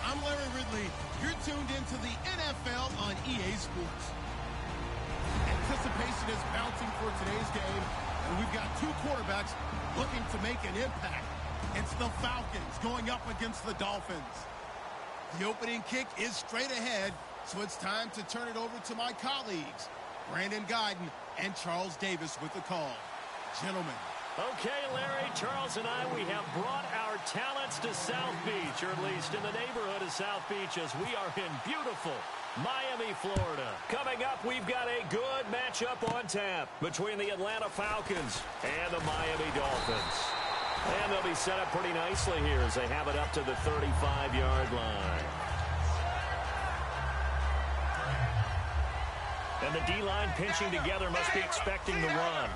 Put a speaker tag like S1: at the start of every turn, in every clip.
S1: I'm Larry Ridley. You're tuned into the NFL on EA Sports. Anticipation is mounting for today's game, and we've got two quarterbacks looking to make an impact. It's the Falcons going up against the Dolphins. The opening kick is straight ahead, so it's time to turn it over to my colleagues, Brandon Guyton and Charles Davis with the call. Gentlemen.
S2: Okay, Larry, Charles and I, we have brought our talents to South Beach, or at least in the neighborhood of South Beach, as we are in beautiful Miami, Florida. Coming up, we've got a good matchup on tap between the Atlanta Falcons and the Miami Dolphins. And they'll be set up pretty nicely here as they have it up to the 35-yard line. And the D-line pinching together must be expecting the run.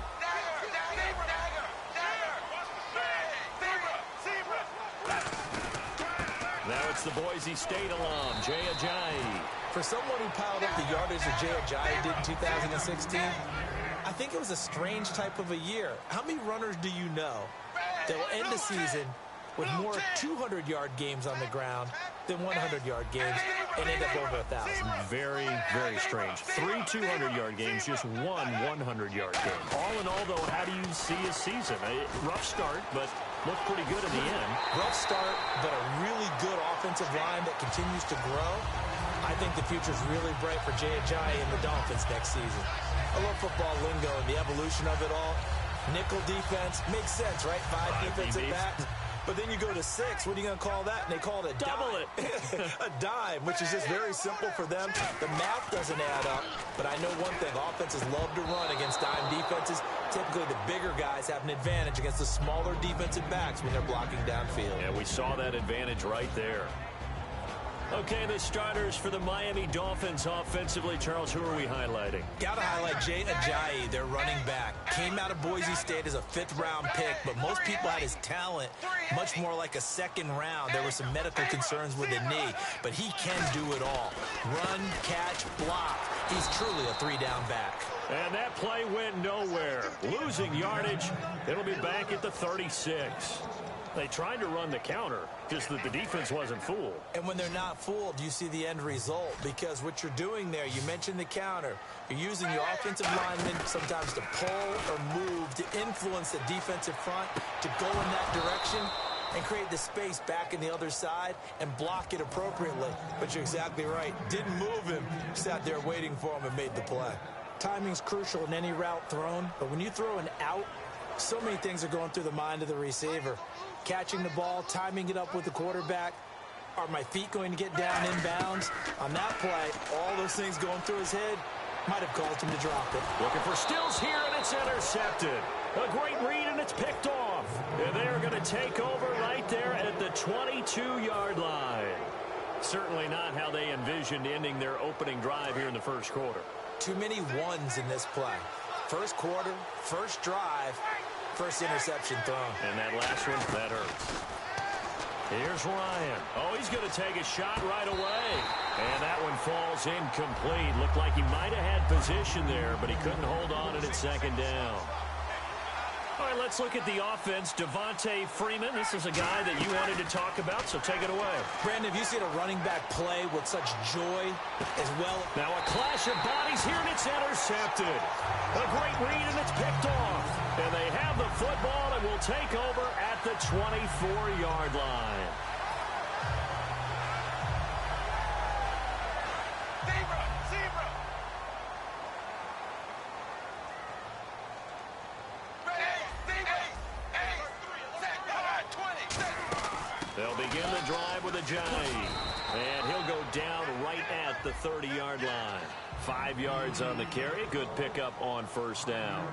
S2: Now it's the Boise State alum, Jay Ajayi.
S3: For someone who piled up the yardage that Jay Ajayi did in 2016, I think it was a strange type of a year. How many runners do you know that will end the season with more 200-yard games on the ground than 100-yard games and end up over 1,000?
S2: Very, very strange. 3 200-yard games, just one 100-yard game. All in all, though, how do you see his season? A rough start, but looked pretty good in the end.
S3: Rough start, but a really good offensive line that continues to grow. I think the future's really bright for Jay Ajayi and the Dolphins next season. I love football lingo and the evolution of it all. Nickel defense makes sense, right? 5 defensive backs. But then you go to 6. What are you going to call that? And they call it a
S2: double
S3: dime. A dime, which is just very simple for them. The math doesn't add up. But I know one thing. Offenses love to run against dime defenses. Typically, the bigger guys have an advantage against the smaller defensive backs when they're blocking downfield.
S2: Yeah, we saw that advantage right there. Okay, the starters for the Miami Dolphins offensively. Charles, who are we highlighting?
S3: Got to highlight Jay Ajayi, their running back. Came out of Boise State as a 5th-round pick, but most people had his talent much more like a 2nd round. There were some medical concerns with the knee, but he can do it all. Run, catch, block. He's truly a 3-down back.
S2: And that play went nowhere. Losing yardage. It'll be back at the 36. They tried to run the counter, just that the defense wasn't fooled.
S3: And when they're not fooled, you see the end result. Because what you're doing there, you mentioned the counter. You're using your offensive linemen sometimes to pull or move to influence the defensive front to go in that direction and create the space back in the other side and block it appropriately. But you're exactly right. Didn't move him. Sat there waiting for him and made the play. Timing's crucial in any route thrown. But when you throw an out, so many things are going through the mind of the receiver. Catching the ball, timing it up with the quarterback. Are my feet going to get down inbounds? On that play, all those things going through his head might have caused him to drop it.
S2: Looking for Stills here, and it's intercepted. A great read, and it's picked off. And they're going to take over right there at the 22-yard line. Certainly not how they envisioned ending their opening drive here in the first quarter.
S3: Too many ones in this play. First quarter, first drive, first interception thrown.
S2: And that last one, that hurts. Here's Ryan. Oh, he's going to take a shot right away. And that one falls incomplete. Looked like he might have had position there, but he couldn't hold on and it's 2nd down. All right, let's look at the offense. Devontae Freeman, this is a guy that you wanted to talk about, so take it away.
S3: Brandon, have you seen a running back play with such joy as well?
S2: Now a clash of bodies here, and it's intercepted. A great read, and it's picked off. And they have the football and will take over at the 24-yard line. They'll begin the drive with Ajayi. And he'll go down right at the 30-yard line. 5 yards on the carry. Good pickup on first down.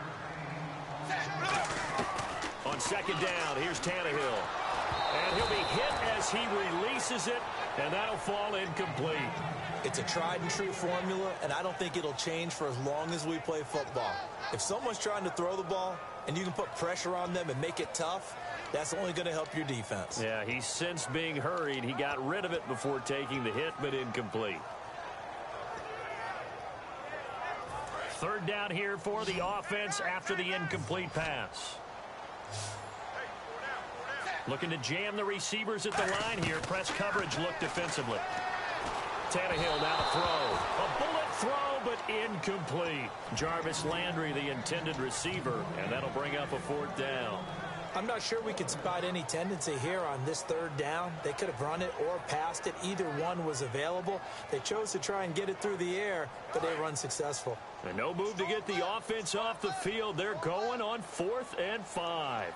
S2: On 2nd down, here's Tannehill. And he'll be hit as he releases it, and that'll fall incomplete.
S3: It's a tried-and-true formula, and I don't think it'll change for as long as we play football. If someone's trying to throw the ball and you can put pressure on them and make it tough, that's only going to help your defense.
S2: Yeah, he's since being hurried. He got rid of it before taking the hit, but incomplete. 3rd down here for the offense after the incomplete pass. Looking to jam the receivers at the line here. Press coverage look defensively. Tannehill now to throw. A bullet throw, but incomplete. Jarvis Landry, the intended receiver, and that'll bring up a 4th down.
S3: I'm not sure we could spot any tendency here on this 3rd down. They could have run it or passed it. Either one was available. They chose to try and get it through the air, but they were unsuccessful.
S2: And no move to get the offense off the field. They're going on 4th and 5.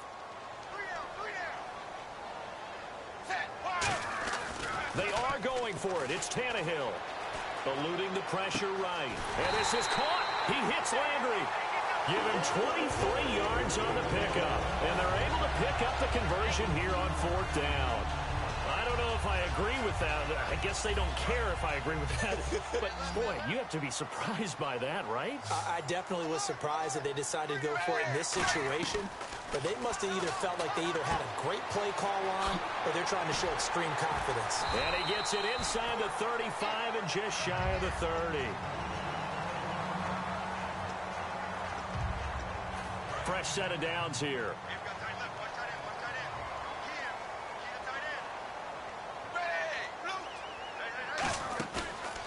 S2: They are going for it. It's Tannehill. Eluding the pressure right. And this is caught. He hits Landry. Give him 23 yards on the pickup. And they're able to pick up the conversion here on 4th down. I don't know if I agree with that. I guess they don't care if I agree with that. But, boy, you have to be surprised by that, right?
S3: I definitely was surprised that they decided to go for it in this situation. But they must have either felt like they either had a great play call on or they're trying to show extreme confidence.
S2: And he gets it inside the 35 and just shy of the 30. Fresh set of downs here.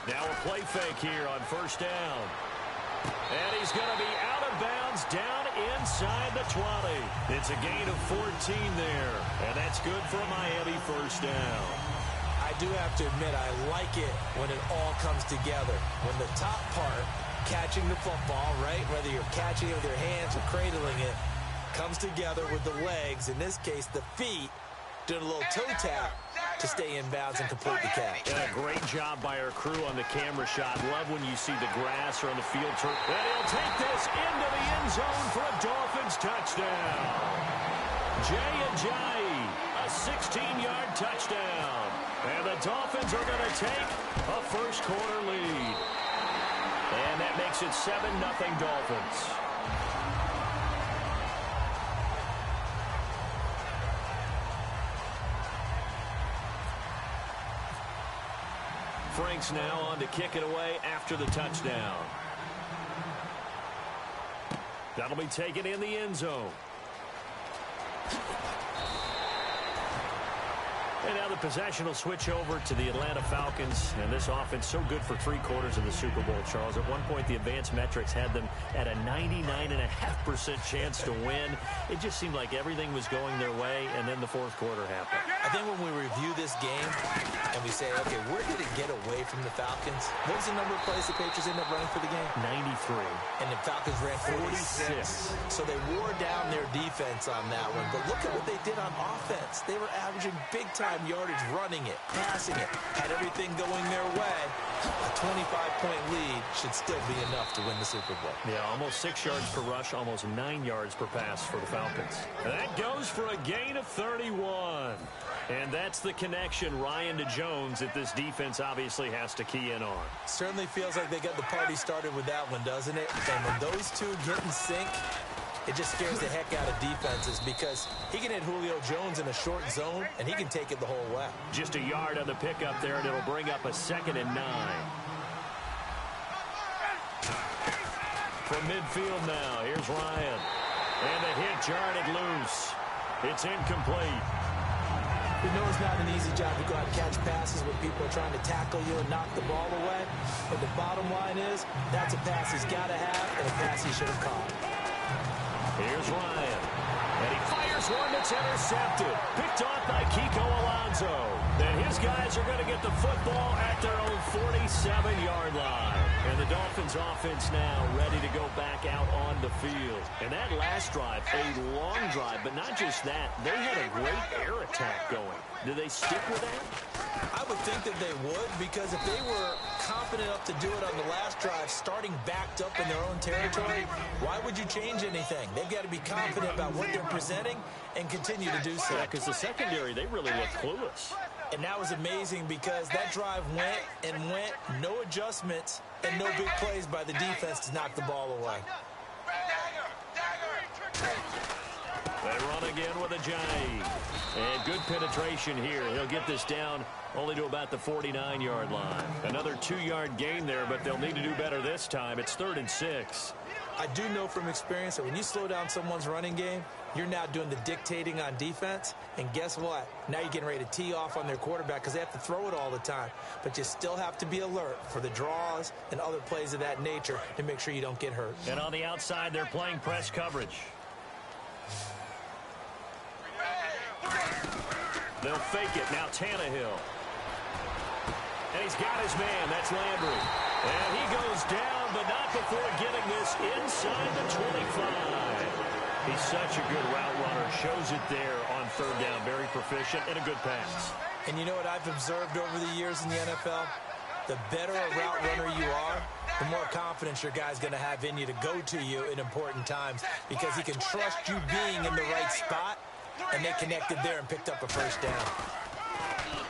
S2: Now a play fake here on 1st down. And he's going to be out of bounds down inside the 20. It's a gain of 14 there. And that's good for a Miami 1st down.
S3: I do have to admit, I like it when it all comes together. When the top part, catching the football, right, whether you're catching it with your hands or cradling it, comes together with the legs, in this case the feet, doing a little toe tap to stay in bounds and complete the catch.
S2: And a great job by our crew on the camera shot. Love when you see the grass or on the field turf. And he'll take this into the end zone for a Dolphins touchdown. Jay Ajayi, a 16-yard touchdown. And the Dolphins are going to take a 1st quarter lead. And that makes it 7-0 Dolphins. Franks now on to kick it away after the touchdown. That'll be taken in the end zone. And now the possession will switch over to the Atlanta Falcons. And this offense so good for 3 quarters of the Super Bowl, Charles. At one point, the advanced metrics had them at a 99.5% chance to win. It just seemed like everything was going their way, and then the 4th quarter happened.
S3: I think when we review this game and we say, okay, where did it get away from the Falcons? What was the number of plays the Patriots ended up running for the game?
S2: 93.
S3: And the Falcons ran 46. So they wore down their defense on that one. But look at what they did on offense. They were averaging big-time yardage, running it, passing it, had everything going their way. A 25-point lead should still be enough to win the Super Bowl.
S2: Yeah, almost 6 yards per rush, almost 9 yards per pass for the Falcons. And that goes for a gain of 31. And that's the connection, Ryan to Jones, that this defense obviously has to key in on.
S3: Certainly feels like they got the party started with that one, doesn't it? And when those two get in sync, it just scares the heck out of defenses because he can hit Julio Jones in a short zone, and he can take it the whole way.
S2: Just a yard on the pickup there, and it'll bring up a 2nd and 9. From midfield now, here's Ryan. And the hit jarred loose. It's incomplete.
S3: We know it's not an easy job to go out and catch passes when people are trying to tackle you and knock the ball away. But the bottom line is, that's a pass he's got to have and a pass he should have caught.
S2: Here's Ryan. And he fires one that's intercepted. Picked off by Kiko Alonso. And his guys are going to get the football at their own 47-yard line. And the Dolphins offense now ready to go back out on the field. And that last drive, a long drive, but not just that. They had a great air attack going. Do they stick with that?
S3: I would think that they would, because if they were confident enough to do it on the last drive, starting backed up in their own territory, why would you change anything? They've got to be confident about what they're presenting and continue to do so.
S2: Yeah, because the secondary, they really look clueless.
S3: And that was amazing because that drive went and went, no adjustments, and no big plays by the defense to knock the ball away.
S2: They run again with Ajayi. And good penetration here. He'll get this down only to about the 49-yard line. Another 2-yard gain there, but they'll need to do better this time. It's 3rd and 6.
S3: I do know from experience that when you slow down someone's running game, you're now doing the dictating on defense. And guess what? Now you're getting ready to tee off on their quarterback because they have to throw it all the time. But you still have to be alert for the draws and other plays of that nature to make sure you don't get hurt.
S2: And on the outside, they're playing press coverage. They'll fake it. Now Tannehill. And he's got his man. That's Landry. And he goes down, but not before getting this inside the 25. He's such a good route runner. Shows it there on third down. Very proficient and a good pass.
S3: And you know what I've observed over the years in the NFL? The better a route runner you are, the more confidence your guy's going to have in you to go to you in important times because he can trust you being in the right spot, and they connected there and picked up a first down.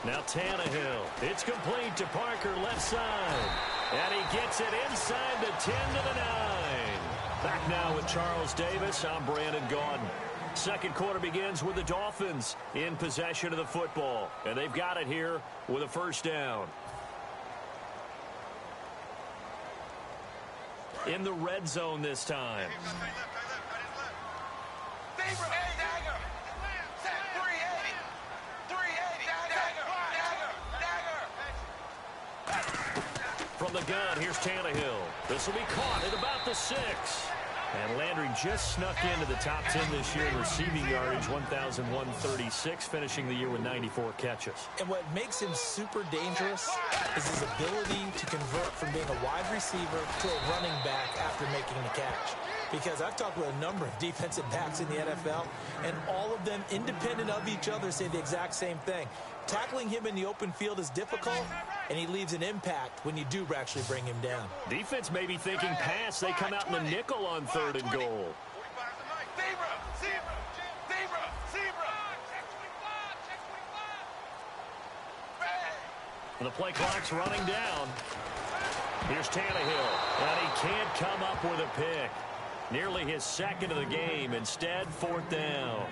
S2: Now Tannehill. It's complete to Parker left side. And he gets it inside the 10 to the 9. Back now with Charles Davis. I'm Brandon Gaudin. Second quarter begins with the Dolphins in possession of the football. And they've got it here with a first down. In the red zone this time. From the gun, here's Tannehill. This will be caught at about the 6. And Landry just snuck into the top 10 this year in receiving yardage, 1,136, finishing the year with 94 catches.
S3: And what makes him super dangerous is his ability to convert from being a wide receiver to a running back after making the catch. Because I've talked with a number of defensive backs in the NFL, and all of them, independent of each other, say the exact same thing. Tackling him in the open field is difficult, and he leaves an impact when you do actually bring him down.
S2: Defense may be thinking pass. They come out in the nickel on third and goal. The play clock's running down. Here's Tannehill, and he can't come up with a pick. Nearly his second of the game. Instead, fourth down.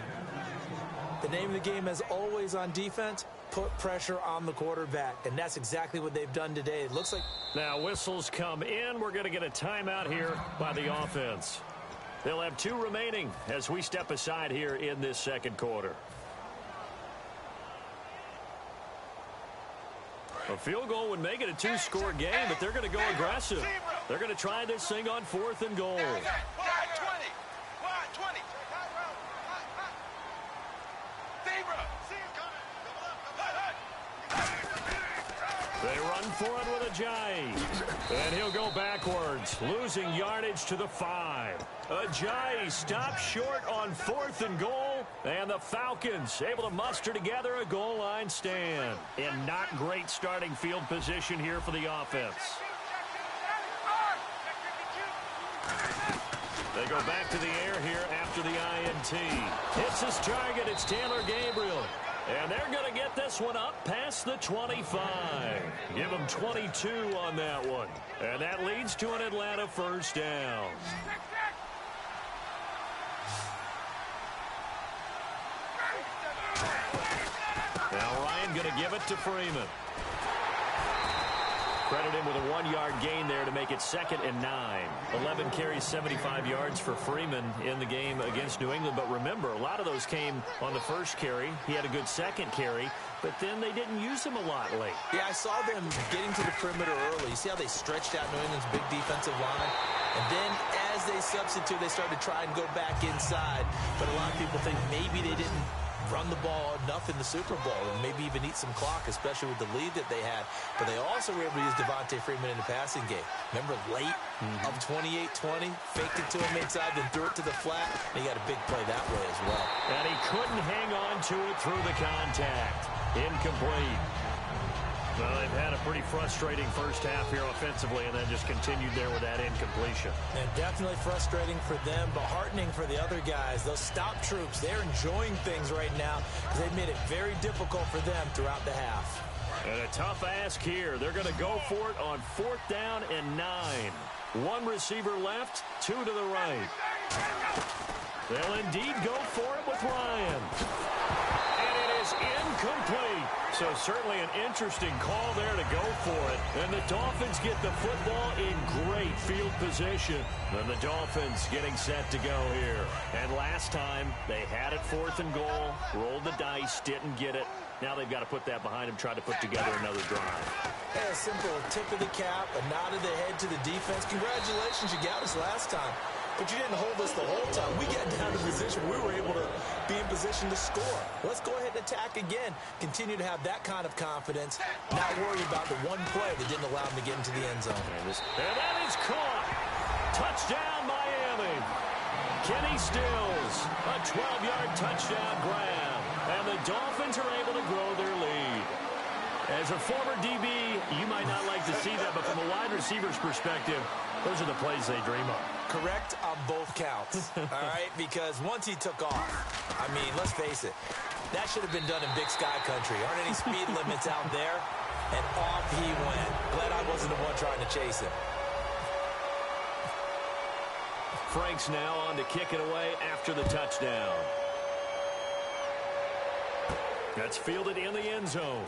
S3: The name of the game, as always on defense, put pressure on the quarterback, and that's exactly what they've done today. It looks like...
S2: Now whistles come in. We're going to get a timeout here by the offense. They'll have 2 remaining as we step aside here in this second quarter. A field goal would make it a 2-score game, but they're going to go aggressive. They're going to try this thing on 4th and goal. They run for it with Ajayi. And he'll go backwards, losing yardage to the 5. Ajayi stops short on 4th and goal. And the Falcons able to muster together a goal line stand. In not great starting field position here for the offense. They go back to the air here after the INT. Hits his target. It's Taylor Gabriel. And they're going to get this one up past the 25. Give them 22 on that one. And that leads to an Atlanta first down. Now Ryan going to give it to Freeman. Credit him with a 1-yard gain there to make it 2nd and 9. 11 carries, 75 yards for Freeman in the game against New England. But remember, a lot of those came on the first carry. He had a good second carry, but then they didn't use him a lot late.
S3: Yeah, I saw them getting to the perimeter early. You see how they stretched out New England's big defensive line? And then as they substitute, they started to try and go back inside. But a lot of people think maybe they didn't run the ball enough in the Super Bowl and maybe even eat some clock, especially with the lead that they had. But they also were able to use Devontae Freeman in the passing game. Remember, late of 28-20, faked it to him inside, then threw it to the flat, and he got a big play that way as well.
S2: And he couldn't hang on to it through the contact. Incomplete. Well, they've had a pretty frustrating first half here offensively, and then just continued there with that incompletion.
S3: And definitely frustrating for them, but heartening for the other guys. Those stop troops, they're enjoying things right now because they've made it very difficult for them throughout the half.
S2: And a tough ask here. They're going to go for it on 4th down and 9. 1 receiver left, 2 to the right. They'll indeed go for it with Ryan. And it is incomplete. So certainly an interesting call there to go for it. And the Dolphins get the football in great field position. And the Dolphins getting set to go here. And last time they had it 4th and goal, rolled the dice, didn't get it. Now they've got to put that behind them, try to put together another drive.
S3: Hey, a simple tip of the cap, a nod of the head to the defense. Congratulations, you got us last time. But you didn't hold us the whole time. We got down to position. We were able to be in position to score. Let's go ahead and attack again. Continue to have that kind of confidence. Not worry about the one play that didn't allow them to get into the end zone.
S2: And that is caught. Touchdown, Miami. Kenny Stills, a 12-yard touchdown grab. And the Dolphins are able to grow their lead. As a former DB, you might not like to see that, but from a wide receiver's perspective, those are the plays they dream of.
S3: Correct on both counts, all right? Because once he took off, I mean, let's face it, that should have been done in Big Sky Country. Aren't any speed limits out there? And off he went. Glad I wasn't the one trying to chase him.
S2: Frank's now on to kick it away after the touchdown. That's fielded in the end zone.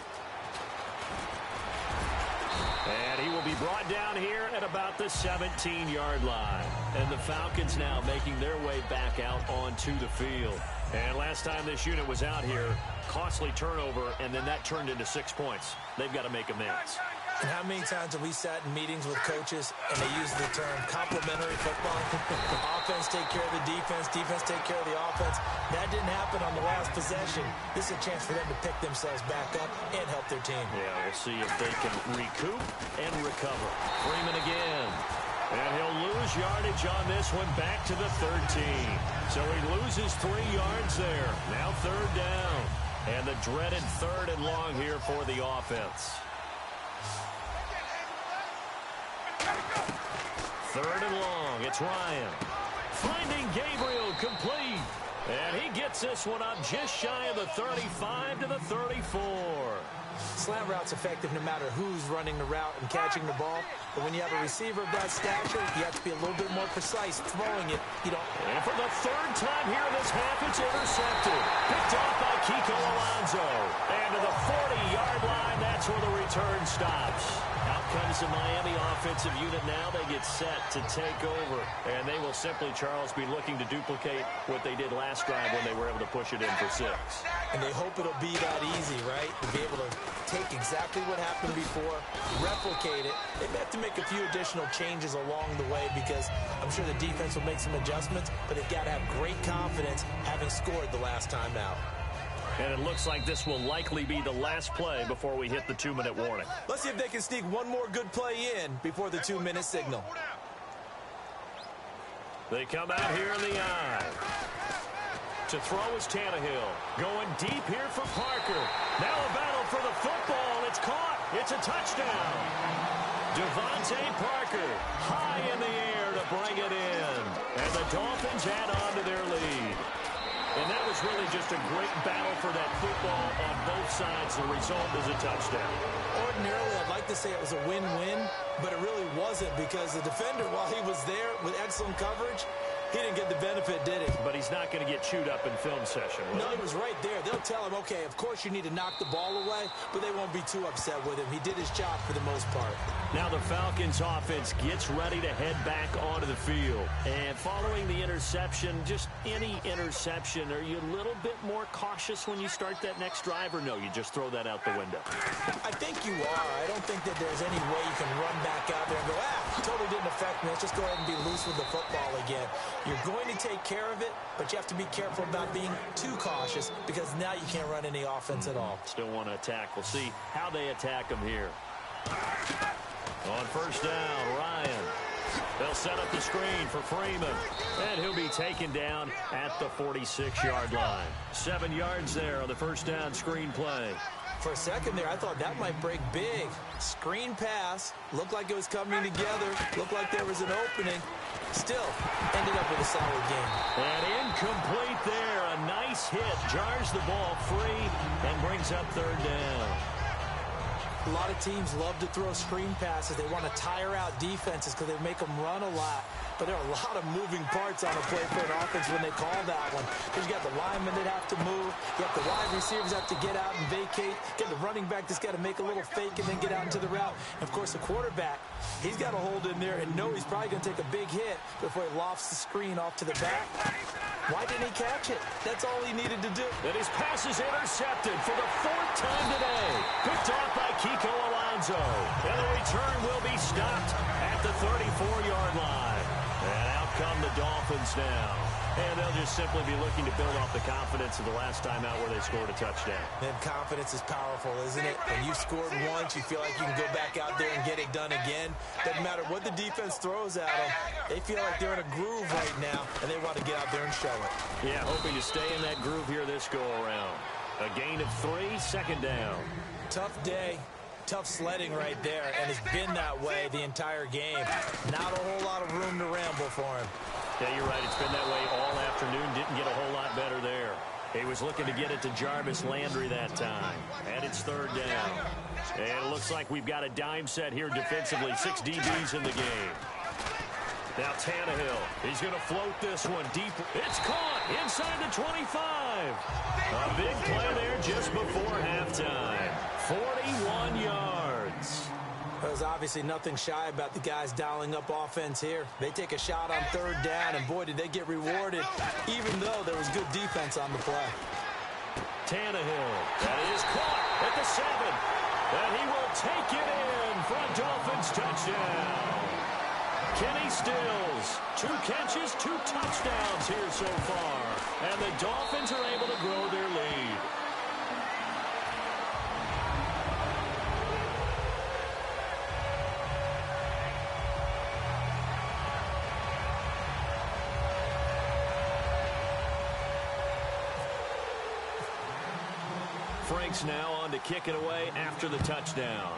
S2: And he will be brought down here at about the 17-yard line. And the Falcons now making their way back out onto the field. And last time this unit was out here, costly turnover, and then that turned into 6 points. They've got to make amends.
S3: And how many times have we sat in meetings with coaches and they use the term complementary football? Offense take care of the defense, defense take care of the offense. That didn't happen on the last possession. This is a chance for them to pick themselves back up and help their team.
S2: Yeah, we'll see if they can recoup and recover. Freeman again. And he'll lose yardage on this one back to the 13. So he loses 3 yards there. Now 3rd down. And the dreaded 3rd and long here for the offense. 3rd and long. It's Ryan. Finding Gabriel complete. And he gets this one up just shy of the 35 to the 34.
S3: Slant route's effective no matter who's running the route and catching the ball. But when you have a receiver of that stature, you have to be a little bit more precise throwing it. You don't.
S2: And for the 3rd time here in this half, it's intercepted. Picked off by Kiko Alonso. And to the 40-yard line, that's where the return stops. Out comes the Miami offensive unit now. They get set to take over. And they will simply, Charles, be looking to duplicate what they did last drive when they were able to push it in for 6.
S3: And they hope it'll be that easy, right? To be able to take exactly what happened before, replicate it. They may have to make a few additional changes along the way because I'm sure the defense will make some adjustments, but they've got to have great confidence having scored the last time out.
S2: And it looks like this will likely be the last play before we hit the 2-minute warning.
S3: Let's see if they can sneak one more good play in before the 2-minute signal.
S2: They come out here in the eye. To throw is Tannehill. Going deep here for Parker. Now a battle for the football. It's caught. It's a touchdown. Devontae Parker high in the air to bring it in. And the Dolphins add on to their lead. And that was really just a great battle for that football on both sides. The result is a touchdown.
S3: Ordinarily, I'd like to say it was a win-win, but it really wasn't because the defender, while he was there with excellent coverage, he didn't get the benefit, did he?
S2: But he's not going to get chewed up in film session, will
S3: No,
S2: he?
S3: he was right there. They'll tell him, okay, of course you need to knock the ball away, but they won't be too upset with him. He did his job for the most part.
S2: Now the Falcons offense gets ready to head back onto the field. And following the interception, just any interception, are you a little bit more cautious when you start that next drive, or no, you just throw that out the window?
S3: I think you are. I don't think that there's any way you can run back out there and go, totally didn't affect me. Let's just go ahead and be loose with the football again. You're going to take care of it, but you have to be careful about being too cautious because now you can't run any offense at all.
S2: Still want to attack. We'll see how they attack them here. On 1st down, Ryan. They'll set up the screen for Freeman, and he'll be taken down at the 46-yard line. 7 yards there on the 1st down screen play.
S3: For a second there, I thought that might break big. Screen pass. Looked like it was coming together. Looked like there was an opening. Still, ended up with a solid game.
S2: And incomplete there. A nice hit. Jars the ball free and brings up 3rd down.
S3: A lot of teams love to throw screen passes. They want to tire out defenses because they make them run a lot. But there are a lot of moving parts on a play for an offense when they call that one. Because you got the linemen that have to move. You have the wide receivers that have to get out and vacate. You got the running back that's got to make a little fake and then get out into the route. And, of course, the quarterback, he's got to hold in there and know he's probably going to take a big hit before he lofts the screen off to the back. Why didn't he catch it? That's all he needed to do.
S2: And his pass is intercepted for the 4th time today. Picked off by Kiko Alonso. And the return will be stopped at the 34-yard line. And out come the Dolphins now. And they'll just simply be looking to build off the confidence of the last time out where they scored a touchdown.
S3: And confidence is powerful, isn't it? When you scored once, you feel like you can go back out there and get it done again. Doesn't matter what the defense throws at them. They feel like they're in a groove right now, and they want to get out there and show it.
S2: Yeah, hoping to stay in that groove here this go-around. A gain of 3, 2nd down.
S3: Tough day. Tough sledding right there, and it's been that way the entire game. Not a whole lot of room to ramble for him.
S2: Yeah, you're right. It's been that way all afternoon. Didn't get a whole lot better there. He was looking to get it to Jarvis Landry that time. And it's 3rd down. And it looks like we've got a dime set here defensively. 6 DBs in the game. Now Tannehill, he's going to float this one deep. It's caught inside the 25. A big play there just before halftime. 41 yards.
S3: There's obviously nothing shy about the guys dialing up offense here. They take a shot on 3rd down, and boy, did they get rewarded, even though there was good defense on the play.
S2: Tannehill, that is caught at the 7. And he will take it in for a Dolphins touchdown. Kenny Stills, 2 catches, 2 touchdowns here so far. And the Dolphins are able to grow their lead. Frank's now on to kick it away after the touchdown.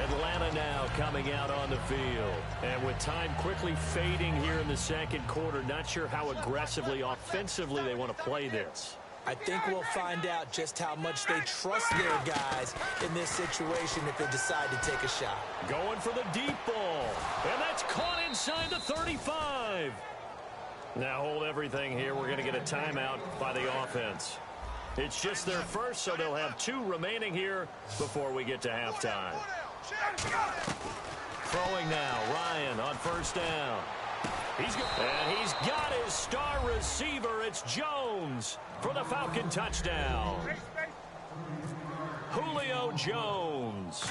S2: Atlanta now coming out on the field. And with time quickly fading here in the 2nd quarter, not sure how aggressively, offensively they want to play this.
S3: I think we'll find out just how much they trust their guys in this situation if they decide to take a shot.
S2: Going for the deep ball. And that's caught inside the 35. Now hold everything here. We're going to get a timeout by the offense. It's just their first, so they'll have 2 remaining here before we get to halftime. Throwing now, Ryan on 1st down. And he's got his star receiver. It's Jones for the Falcon touchdown. Julio Jones.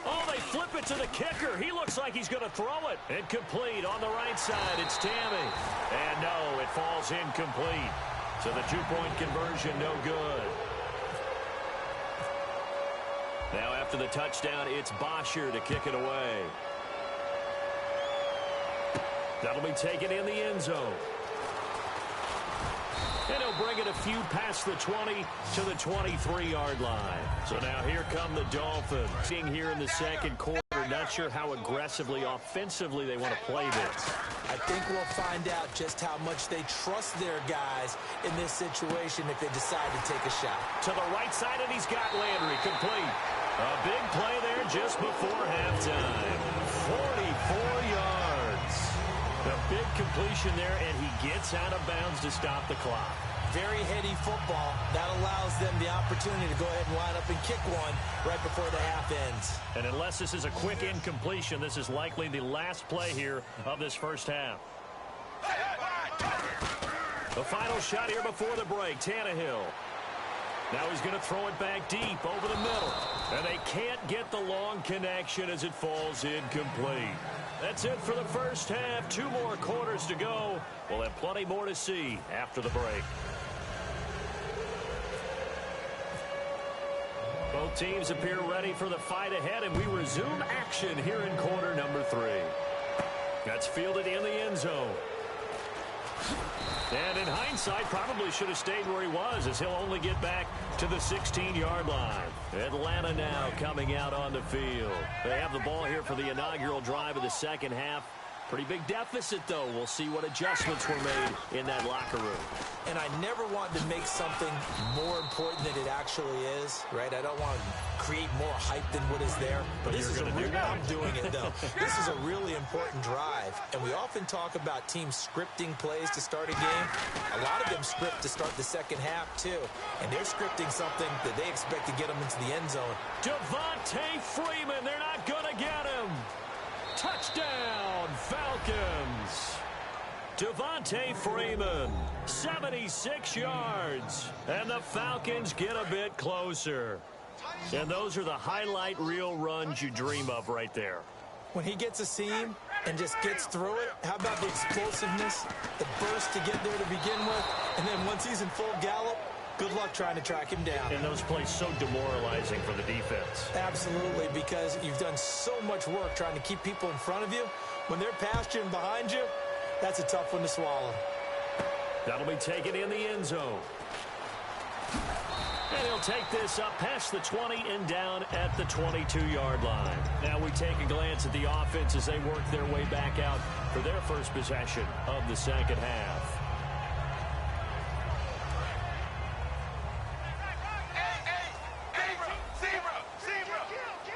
S2: Oh, they flip it to the kicker. He looks like he's going to throw it. Incomplete on the right side. It's Tammy. And no, it falls incomplete. So the 2-point conversion, no good. Now after the touchdown, it's Bosher to kick it away. That'll be taken in the end zone. And he'll bring it a few past the 20 to the 23-yard line. So now here come the Dolphins. Seeing here in the 2nd quarter, not sure how aggressively, offensively they want to play this.
S3: I think we'll find out just how much they trust their guys in this situation if they decide to take a shot.
S2: To the right side, and he's got Landry complete. A big play there just before halftime. 44 yards. A big completion there, and he gets out of bounds to stop the clock.
S3: Very heady football. That allows them the opportunity to go ahead and line up and kick one right before the half ends.
S2: And unless this is a quick incompletion, this is likely the last play here of this first half. The final shot here before the break, Tannehill. Now he's going to throw it back deep over the middle. And they can't get the long connection as it falls incomplete. That's it for the first half. 2 more quarters to go. We'll have plenty more to see after the break. Both teams appear ready for the fight ahead, and we resume action here in quarter number 3. That's fielded in the end zone. And in hindsight, probably should have stayed where he was, as he'll only get back to the 16-yard line. Atlanta now coming out on the field. They have the ball here for the inaugural drive of the second half. Pretty big deficit, though. We'll see what adjustments were made in that locker room.
S3: And I never want to make something more important than it actually is, right? I don't want to create more hype than what is there. But this is I'm doing it, though. This is a really important drive. And we often talk about teams scripting plays to start a game. A lot of them script to start the second half, too. And they're scripting something that they expect to get them into the end zone.
S2: Devontae Freeman, they're not going to get him. Touchdown, Falcons. Devontae Freeman, 76 yards. And the Falcons get a bit closer. And those are the highlight reel runs you dream of right there.
S3: When he gets a seam and just gets through it, how about the explosiveness, the burst to get there to begin with, and then once he's in full gallop, good luck trying to track him down.
S2: And those plays so demoralizing for the defense.
S3: Absolutely, because you've done so much work trying to keep people in front of you. When they're past you and behind you, that's a tough one to swallow.
S2: That'll be taken in the end zone. And he'll take this up past the 20 and down at the 22-yard line. Now we take a glance at the offense as they work their way back out for their first possession of the second half.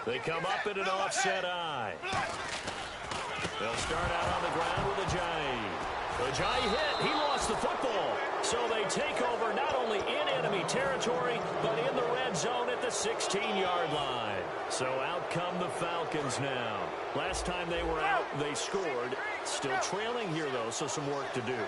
S2: They come up in an offset eye. They'll start out on the ground with Ajayi. Ajayi hit. He lost the football. So they take over not only in enemy territory, but in the red zone at the 16-yard line. So out come the Falcons now. Last time they were out, they scored. Still trailing here, though, so some work to do.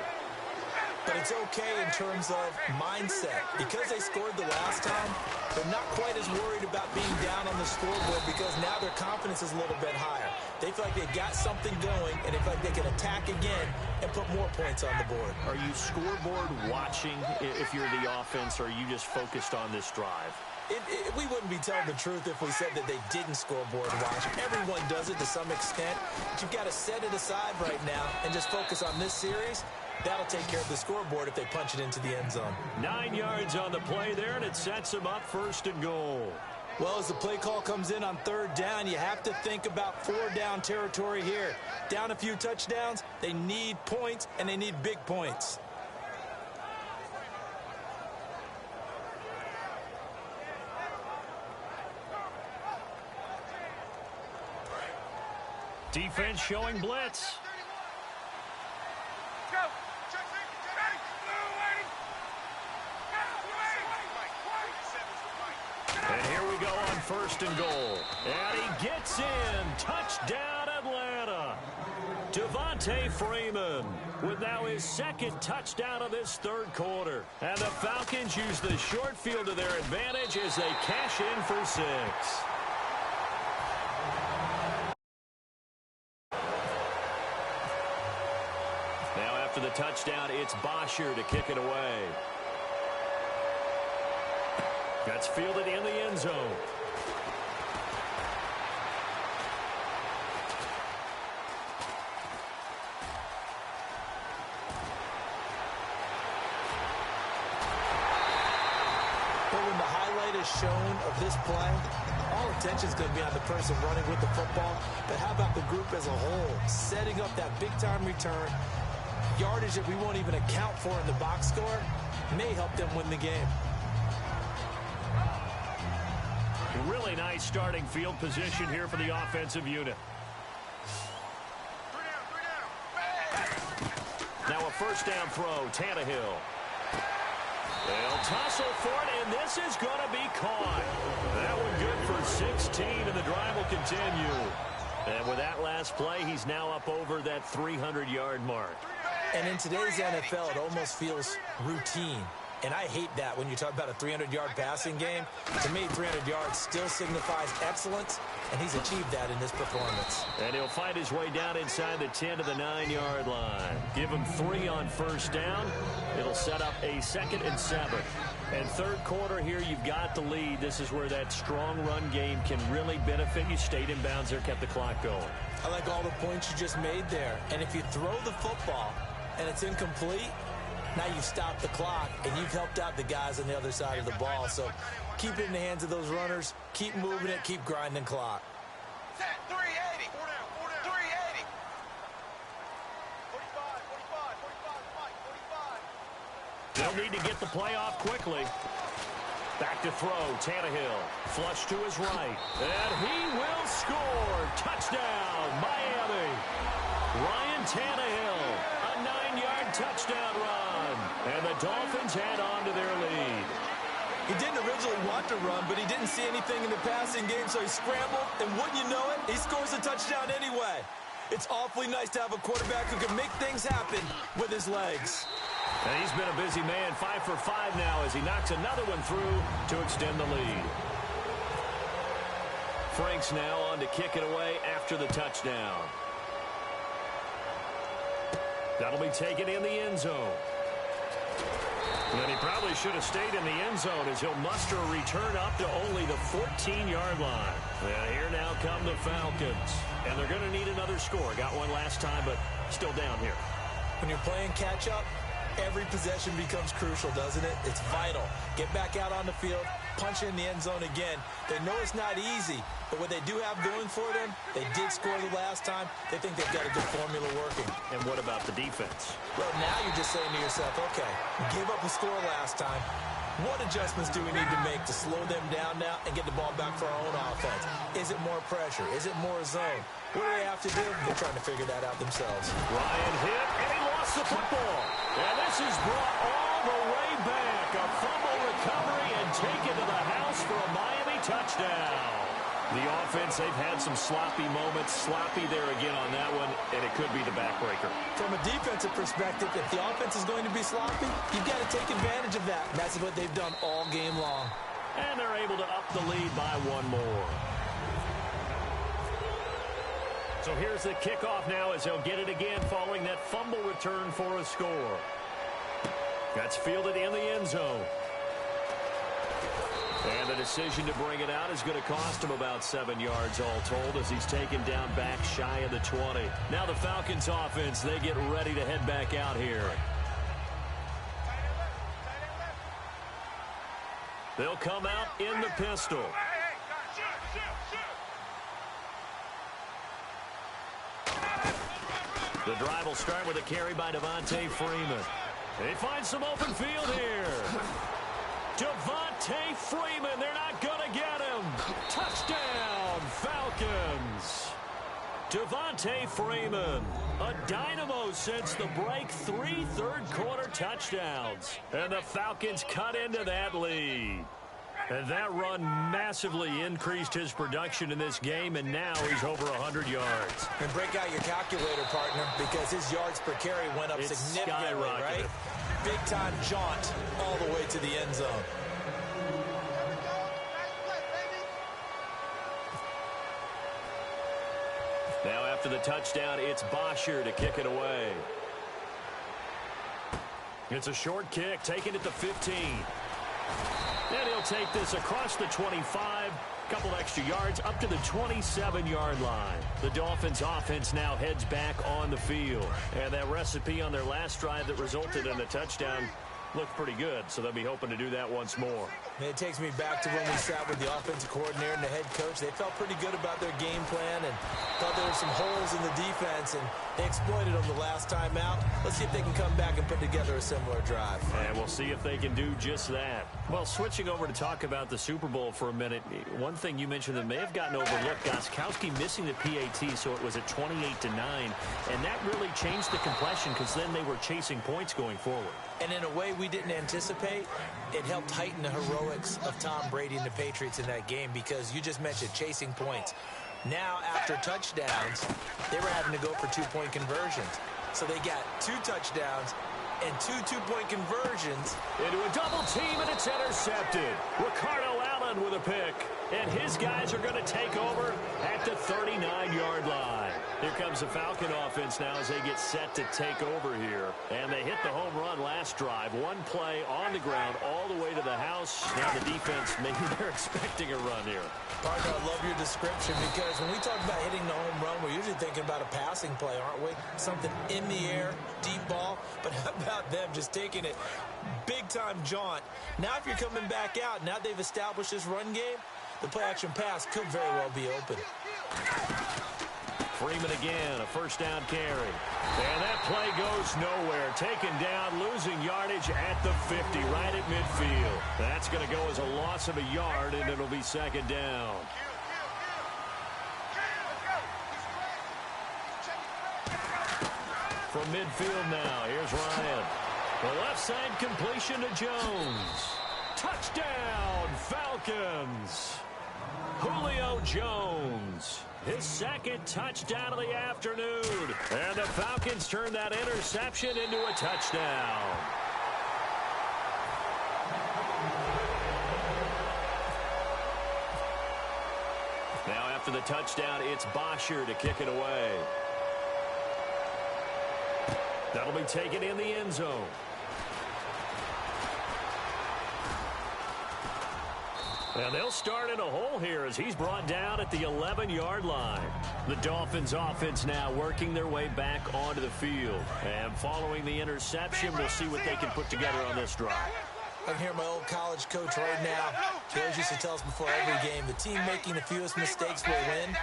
S3: But it's okay in terms of mindset. Because they scored the last time, they're not quite as worried about being down on the scoreboard because now their confidence is a little bit higher. They feel like they've got something going, and they feel like they can attack again and put more points on the board.
S2: Are you scoreboard watching if you're the offense, or are you just focused on this drive?
S3: We wouldn't be telling the truth if we said that they didn't scoreboard watch. Everyone does it to some extent. But you've got to set it aside right now and just focus on this series. That'll take care of the scoreboard if they punch it into the end zone.
S2: 9 yards on the play there, and it sets them up 1st and goal.
S3: Well, as the play call comes in on 3rd down, you have to think about 4-down territory here. Down a few touchdowns, they need points, and they need big points.
S2: Defense showing blitz. And here we go on 1st and goal. And he gets in. Touchdown, Atlanta. Devontae Freeman with now his 2nd touchdown of this 3rd quarter. And the Falcons use the short field to their advantage as they cash in for 6. Now after the touchdown, it's Bosher to kick it away. That's fielded in the end zone.
S3: But when the highlight is shown of this play, all attention is going to be on the person running with the football. But how about the group as a whole? Setting up that big-time return, yardage that we won't even account for in the box score, may help them win the game.
S2: Really nice starting field position here for the offensive unit. Now a 1st down throw, Tannehill. They'll tussle for it, and this is going to be caught. That one good for 16, and the drive will continue. And with that last play, he's now up over that 300-yard mark.
S3: And in today's NFL, it almost feels routine. And I hate that when you talk about a 300-yard passing game. To me, 300 yards still signifies excellence, and he's achieved that in this performance.
S2: And he'll find his way down inside the 10 to the 9-yard line. Give him 3 on 1st down. It'll set up a 2nd and 7. And 3rd quarter here, you've got the lead. This is where that strong run game can really benefit you. Stayed in bounds there, kept the clock going.
S3: I like all the points you just made there. And if you throw the football and it's incomplete, now you've stopped the clock, and you've helped out the guys on the other side of the ball. So keep it in the hands of those runners. Keep moving it. Keep grinding clock.
S4: Set 380. 380.
S2: They'll need to get the play off quickly. Back to throw, Tannehill. Flush to his right. And he will score. Touchdown, Miami. Ryan Tannehill, a 9-yard touchdown run. And the Dolphins add on to their lead.
S3: He didn't originally want to run, but he didn't see anything in the passing game, so he scrambled. And wouldn't you know it, he scores a touchdown anyway. It's awfully nice to have a quarterback who can make things happen with his legs.
S2: And he's been a busy man, 5 for 5 now as he knocks another one through to extend the lead. Franks now on to kick it away after the touchdown. That'll be taken in the end zone. And he probably should have stayed in the end zone as he'll muster a return up to only the 14-yard line. And here now come the Falcons. And they're going to need another score. Got one last time, but still down here.
S3: When you're playing catch-up, every possession becomes crucial, doesn't it? It's vital. Get back out on the field, punch in the end zone again. They know it's not easy, but what they do have going for them, they did score the last time. They think they've got a good formula working.
S2: And what about the defense?
S3: Well, now you're just saying to yourself, okay, we gave up a score last time. What adjustments do we need to make to slow them down now and get the ball back for our own offense? Is it more pressure? Is it more zone? What do they have to do? They're trying to figure that out themselves.
S2: Ryan hit, and he lost the football. And this is brought all the way back. A fumble recovery and taken to the house for a Miami touchdown. The offense, they've had some sloppy moments. Sloppy there again on that one, and it could be the backbreaker.
S3: From a defensive perspective, if the offense is going to be sloppy, you've got to take advantage of that. And that's what they've done all game long.
S2: And they're able to up the lead by one more. So here's the kickoff now as they'll get it again following that fumble return for a score. That's fielded in the end zone. And the decision to bring it out is going to cost him about 7 yards all told as he's taken down back shy of the 20. Now the Falcons offense, they get ready to head back out here. They'll come out in the pistol. The drive will start with a carry by Devontae Freeman. They find some open field here. Devontae Freeman, they're not going to get him. Touchdown, Falcons. Devontae Freeman, a dynamo since the break, 3 third-quarter touchdowns. And the Falcons cut into that lead. And that run massively increased his production in this game, and now he's over 100 yards.
S3: And break out your calculator, partner, because his yards per carry went up significantly, right? Big-time jaunt all the way to the end zone.
S2: Now after the touchdown, it's Bosher to kick it away. It's a short kick, taken at the 15. And he'll take this across the 25, couple extra yards, up to the 27-yard line. The Dolphins' offense now heads back on the field. And that recipe on their last drive that resulted in a touchdown looked pretty good, so they'll be hoping to do that once more.
S3: It takes me back to when we sat with the offensive coordinator and the head coach. They felt pretty good about their game plan and thought there were some holes in the defense, and they exploited them the last time out. Let's see if they can come back and put together a similar drive.
S2: And we'll see if they can do just that. Well, switching over to talk about the Super Bowl for a minute, one thing you mentioned that may have gotten overlooked, Gostkowski missing the PAT, so it was at 28-9, and that really changed the complexion because then they were chasing points going forward.
S3: And in a way we didn't anticipate, it helped heighten the heroics of Tom Brady and the Patriots in that game because you just mentioned chasing points. Now, after touchdowns, they were having to go for two-point conversions. So they got 2 touchdowns and 2 two-point conversions.
S2: Into a double team, and it's intercepted. Ricardo Allen with a pick. And his guys are going to take over at the 39-yard line. Here comes the Falcon offense now as they get set to take over here. And they hit the home run last drive. One play on the ground all the way to the house. Now the defense, maybe they're expecting a run here.
S3: Partner, I love your description because when we talk about hitting the home run, we're usually thinking about a passing play, aren't we? Something in the air, deep ball. But how about them just taking it big-time jaunt? Now if you're coming back out, now they've established this run game, the play-action pass could very well be open.
S2: Freeman again, a first down carry. And that play goes nowhere. Taken down, losing yardage at the 50, right at midfield. That's going to go as a loss of a yard, and it'll be second down. From midfield now, here's Ryan. The left side completion to Jones. Touchdown, Falcons. Julio Jones, his second touchdown of the afternoon. And the Falcons turn that interception into a touchdown. Now after the touchdown, it's Bosher to kick it away. That'll be taken in the end zone. And they'll start in a hole here as he's brought down at the 11-yard line. The Dolphins offense now working their way back onto the field. And following the interception, we'll see what they can put together on this drive.
S3: I can hear my old college coach right now. He always used to tell us before every game, the team making the fewest mistakes will win.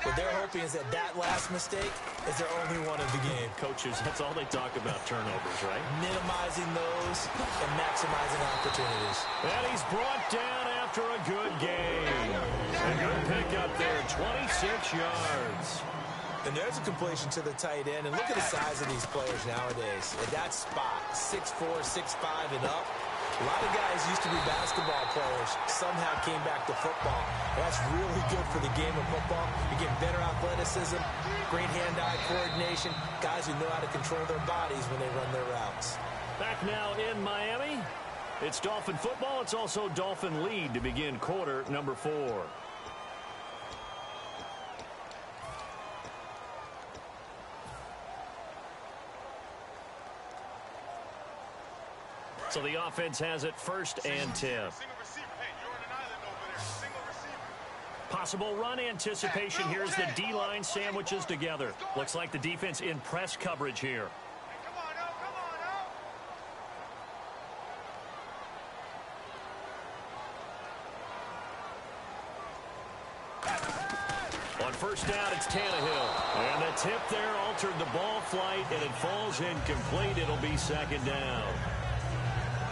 S3: What they're hoping is that last mistake is their only one of the game.
S2: Coaches, that's all they talk about, turnovers, right?
S3: Minimizing those and maximizing opportunities.
S2: And he's brought down after a good game. A good pickup there, 26 yards.
S3: And there's a completion to the tight end. And look at the size of these players nowadays. At that spot, 6'4", 6'5", and up. A lot of guys used to be basketball players, somehow came back to football. That's really good for the game of football. You get better athleticism, great hand-eye coordination, guys who know how to control their bodies when they run their routes.
S2: Back now in Miami, it's Dolphin football. It's also Dolphin lead to begin quarter number 4. So the offense has it first and 10. Possible run anticipation. Here's the D-line sandwiches together. Looks like the defense in press coverage here. On first down, it's Tannehill. And the tip there altered the ball flight, and it falls incomplete. It'll be second down.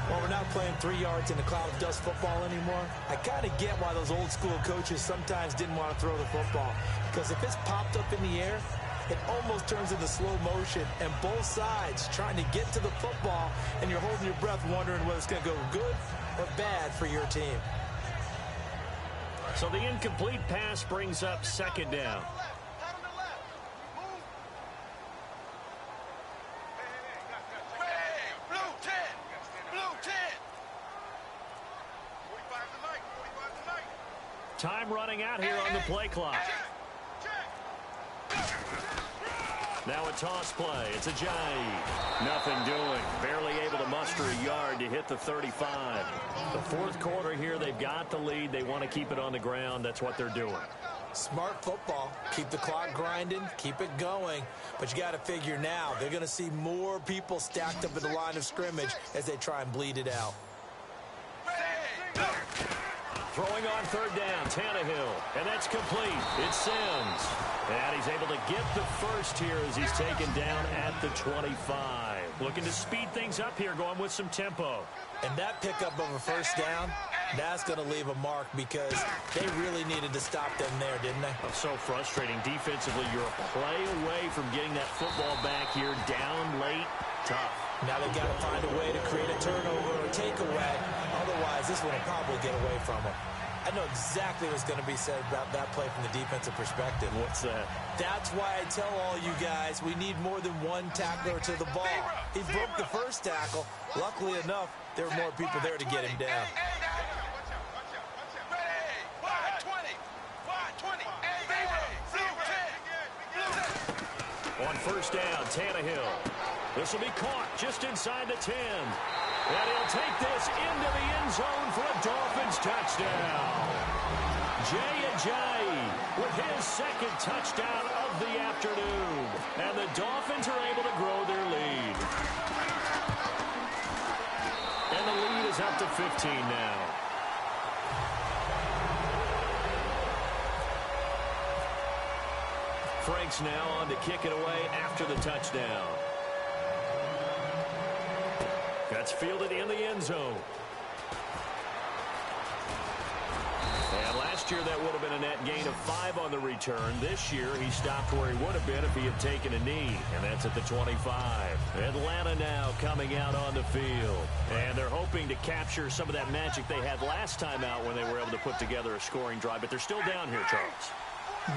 S3: Well, we're not playing 3 yards in a cloud of dust football anymore. I kind of get why those old school coaches sometimes didn't want to throw the football. Because if it's popped up in the air, it almost turns into slow motion. And both sides trying to get to the football, and you're holding your breath wondering whether it's going to go good or bad for your team.
S2: So the incomplete pass brings up second down. Time running out here on the play clock. Now a toss play. It's Ajayi. Nothing doing. Barely able to muster a yard to hit the 35. The fourth quarter here, they've got the lead. They want to keep it on the ground. That's what they're doing.
S3: Smart football. Keep the clock grinding. Keep it going. But you got to figure now, they're going to see more people stacked up at the line of scrimmage as they try and bleed it out.
S2: Throwing on third down, Tannehill. And that's complete. It's Sims. And he's able to get the first here as he's taken down at the 25. Looking to speed things up here, going with some tempo.
S3: And that pickup of a first down, that's going to leave a mark because they really needed to stop them there, didn't they?
S2: Oh, so frustrating. Defensively, you're a play away from getting that football back here. Down late, tough.
S3: Now they've got to find a way to create a turnover or a takeaway. Otherwise, this one will probably get away from them. I know exactly what's going to be said about that play from the defensive perspective.
S2: What's that?
S3: That's why I tell all you guys we need more than one tackler to the ball. He broke the first tackle. Luckily enough, there were more people there to get him down.
S2: On first down, Tannehill. This will be caught just inside the 10. And he'll take this into the end zone for a Dolphins touchdown. Jay Ajayi with his second touchdown of the afternoon. And the Dolphins are able to grow their lead. And the lead is up to 15 now. Franks now on to kick it away after the touchdown. That's fielded in the end zone. And last year that would have been a net gain of 5 on the return. This year he stopped where he would have been if he had taken a knee. And that's at the 25. Atlanta now coming out on the field. And they're hoping to capture some of that magic they had last time out when they were able to put together a scoring drive. But they're still down here, Charles.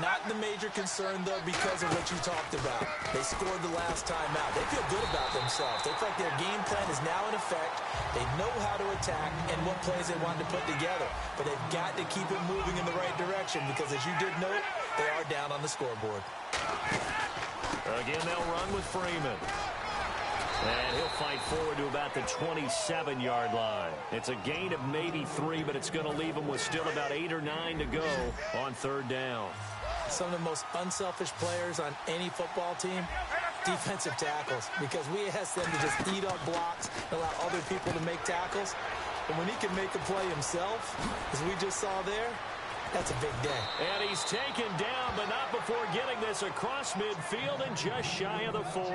S3: Not the major concern, though, because of what you talked about. They scored the last time out. They feel good about themselves. They feel like their game plan is now in effect. They know how to attack and what plays they want to put together. But they've got to keep it moving in the right direction because, as you did note, they are down on the scoreboard.
S2: Again, they'll run with Freeman. And he'll fight forward to about the 27-yard line. It's a gain of maybe 3, but it's going to leave them with still about 8 or 9 to go on third down.
S3: Some of the most unselfish players on any football team, defensive tackles, because we ask them to just eat up blocks and allow other people to make tackles. And when he can make a play himself, as we just saw there, that's a big day.
S2: And he's taken down, but not before getting this across midfield and just shy of the 40.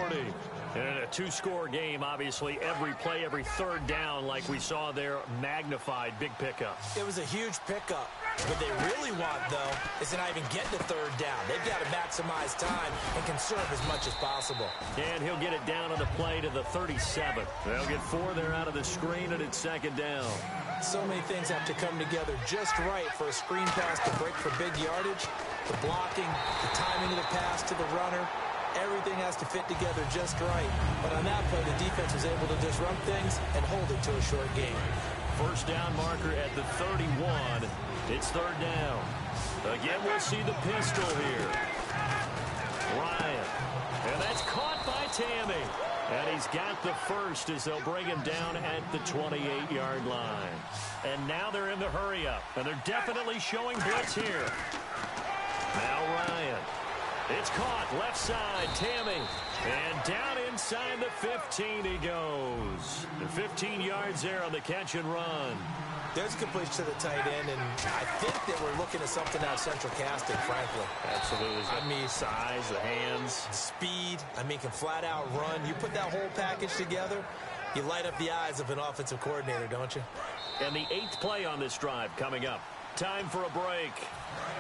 S2: And in a two-score game, obviously, every play, every third down, like we saw there, magnified, big pickup.
S3: It was a huge pickup. What they really want, though, is to not even get to third down. They've got to maximize time and conserve as much as possible.
S2: And he'll get it down on the play to the 37. They'll get 4 there out of the screen, and it's second down.
S3: So many things have to come together just right for a screen pass to break for big yardage. The blocking, the timing of the pass to the runner, everything has to fit together just right. But on that play, the defense was able to disrupt things and hold it to a short game.
S2: First down marker at the 31. It's third down. Again, we'll see the pistol here. Ryan. And that's caught by Tammy. And he's got the first as they'll bring him down at the 28-yard line. And now they're in the hurry-up. And they're definitely showing blitz here. Now Ryan. It's caught left side, Tammy. And down inside the 15 he goes. And 15 yards there on the catch and run.
S3: There's a completion to the tight end, and I think that we're looking at something out central casting, frankly.
S2: Absolutely.
S3: I mean,
S2: size, the hands.
S3: Speed. I mean, can flat out run. You put that whole package together, you light up the eyes of an offensive coordinator, don't you?
S2: And the 8th play on this drive coming up. Time for a break.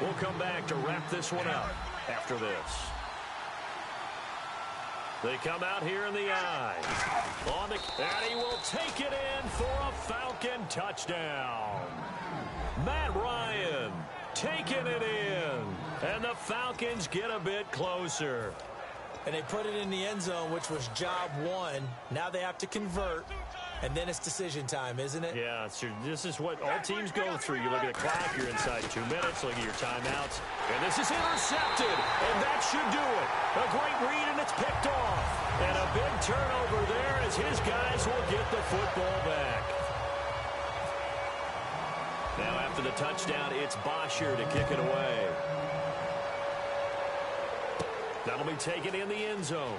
S2: We'll come back to wrap this one up after this. They come out here in the eye. And he will take it in for a Falcon touchdown. Matt Ryan taking it in. And the Falcons get a bit closer.
S3: And they put it in the end zone, which was job 1. Now they have to convert. And then it's decision time, isn't it?
S2: Yeah, this is what all teams go through. You look at the clock, you're inside 2 minutes, look at your timeouts. And this is intercepted, and that should do it. A great read, and it's picked off. And a big turnover there as his guys will get the football back. Now after the touchdown, it's Bosher to kick it away. That'll be taken in the end zone.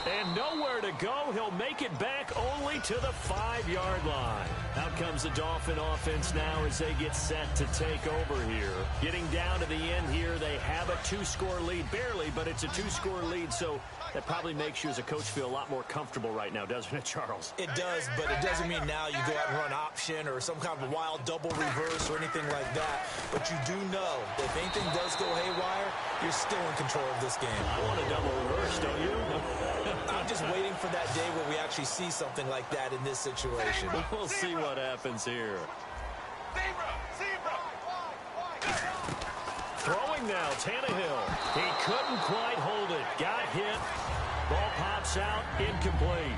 S2: And nowhere to go. He'll make it back only to the 5-yard line. Out comes the Dolphin offense now as they get set to take over here. Getting down to the end here, they have a 2-score lead. Barely, but it's a 2-score lead, so that probably makes you as a coach feel a lot more comfortable right now, doesn't it, Charles?
S3: It does, but it doesn't mean now you go out and run option or some kind of wild double reverse or anything like that. But you do know that if anything does go haywire, you're still in control of this game.
S2: I want a double reverse, don't you?
S3: I'm just waiting for that day where we actually see something like that in this situation.
S2: We'll see what happens here. Throwing now, Tannehill. He couldn't quite hold it. Got hit. Ball pops out, incomplete.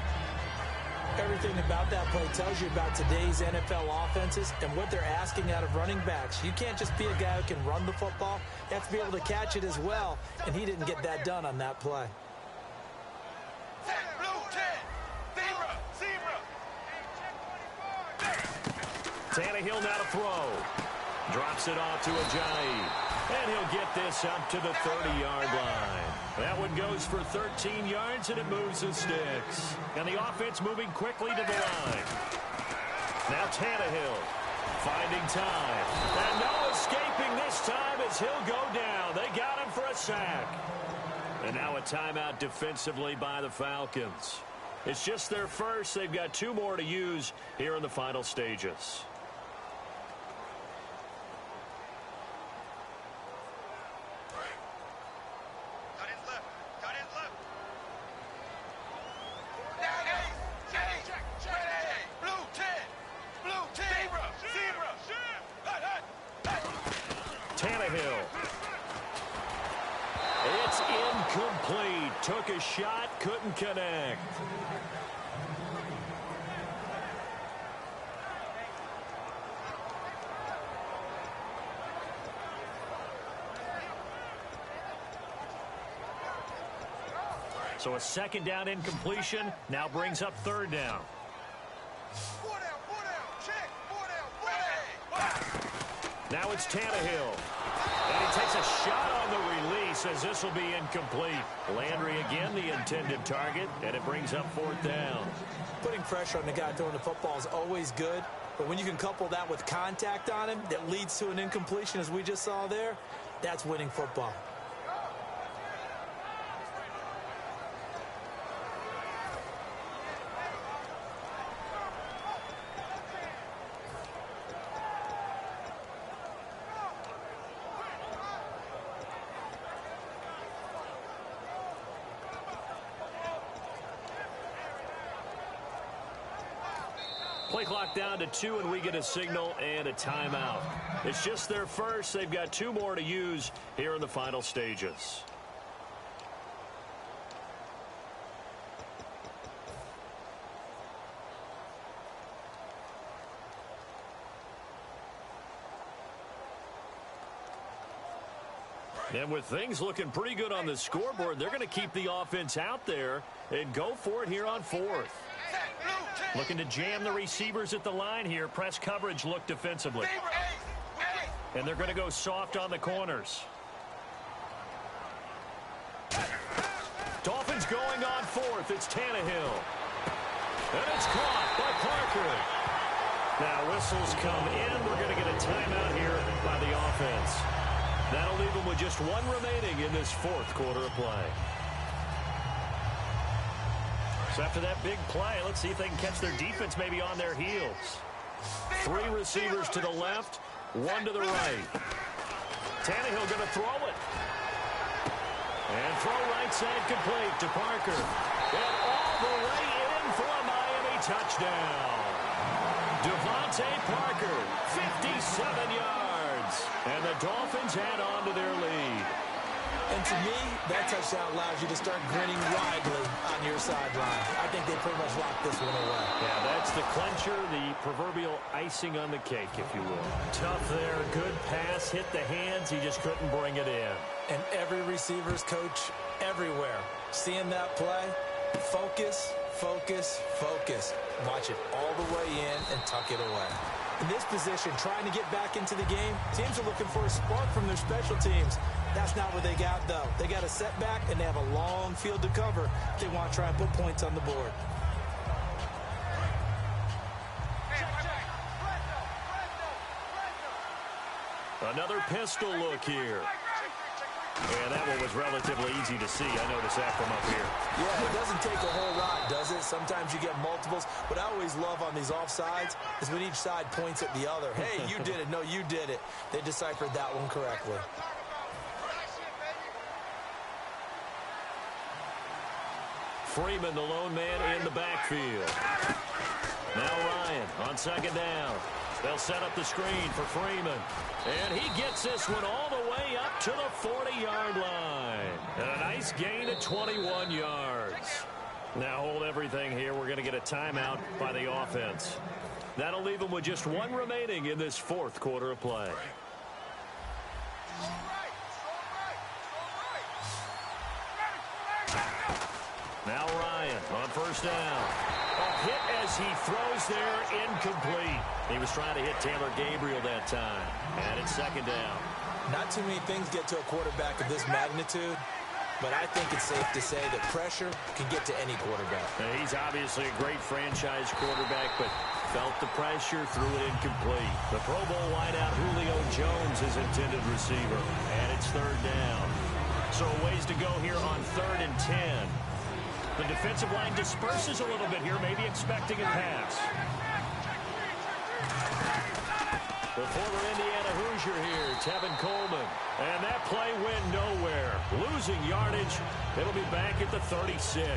S3: Everything about that play tells you about today's NFL offenses and what they're asking out of running backs. You can't just be a guy who can run the football. You have to be able to catch it as well, and he didn't get that done on that play.
S2: Tannehill now to throw. Drops it off to Ajayi. And he'll get this up to the 30-yard line. That one goes for 13 yards, and it moves the sticks. And the offense moving quickly to the line. Now Tannehill finding time. And no escaping Holding this time as he'll go down. They got him for a sack. And now a timeout defensively by the Falcons. It's just their first. They've got 2 more to use here in the final stages. It's incomplete. Took a shot, couldn't connect. So a second down incompletion now brings up third down. Now it's Tannehill. And he takes a shot on the release as this will be incomplete. Landry again the intended target, and it brings up fourth down.
S3: Putting pressure on the guy throwing the football is always good, but when you can couple that with contact on him that leads to an incompletion as we just saw there, that's winning football.
S2: Play clock down to 2, and we get a signal and a timeout. It's just their first. They've got 2 more to use here in the final stages. And with things looking pretty good on the scoreboard, they're going to keep the offense out there and go for it here on fourth. Looking to jam the receivers at the line here. Press coverage look defensively. And they're going to go soft on the corners. Dolphins going on fourth. It's Tannehill. And it's caught by Parker. Now whistles come in. We're going to get a timeout here by the offense. That'll leave them with just 1 remaining in this fourth quarter of play. So after that big play, let's see if they can catch their defense maybe on their heels. 3 receivers to the left, 1 to the right. Tannehill going to throw it. And throw right side complete to Parker. And all the way in for a Miami touchdown. Devontae Parker, 57 yards. And the Dolphins add on to their lead.
S3: And to me, that touchdown allows you to start grinning widely on your sideline. I think they pretty much locked this one away.
S2: Yeah, that's the clincher, the proverbial icing on the cake, if you will. Tough there, good pass, hit the hands, he just couldn't bring it in.
S3: And every receiver's coach everywhere, seeing that play, focus, focus, focus. Watch it all the way in and tuck it away. In this position, trying to get back into the game, teams are looking for a spark from their special teams. That's not what they got, though. They got a setback, and they have a long field to cover if they want to try and put points on the board.
S2: Another pistol look here. And that one was relatively easy to see. I noticed that from up here.
S3: Yeah, it doesn't take a whole lot, does it? Sometimes you get multiples. What I always love on these offsides is when each side points at the other. Hey, you did it. No, you did it. They deciphered that one correctly.
S2: Freeman, the lone man in the backfield. Now Ryan on second down. They'll set up the screen for Freeman. And he gets this one all the way up to the 40-yard line. And a nice gain of 21 yards. Now hold everything here. We're going to get a timeout by the offense. That'll leave them with just 1 remaining in this fourth quarter of play. Now Ryan on first down. A hit as he throws there, incomplete. He was trying to hit Taylor Gabriel that time. And it's second down.
S3: Not too many things get to a quarterback of this magnitude but I think it's safe to say that pressure can get to any quarterback.
S2: He's obviously a great franchise quarterback, but felt the pressure, threw it incomplete. The Pro Bowl wideout Julio Jones is intended receiver, and it's third down. So a ways to go here on 3rd and 10. The defensive line disperses a little bit here, maybe expecting a pass. The former Indiana Hoosier here, Tevin Coleman. And that play went nowhere. Losing yardage. It'll be back at the 36.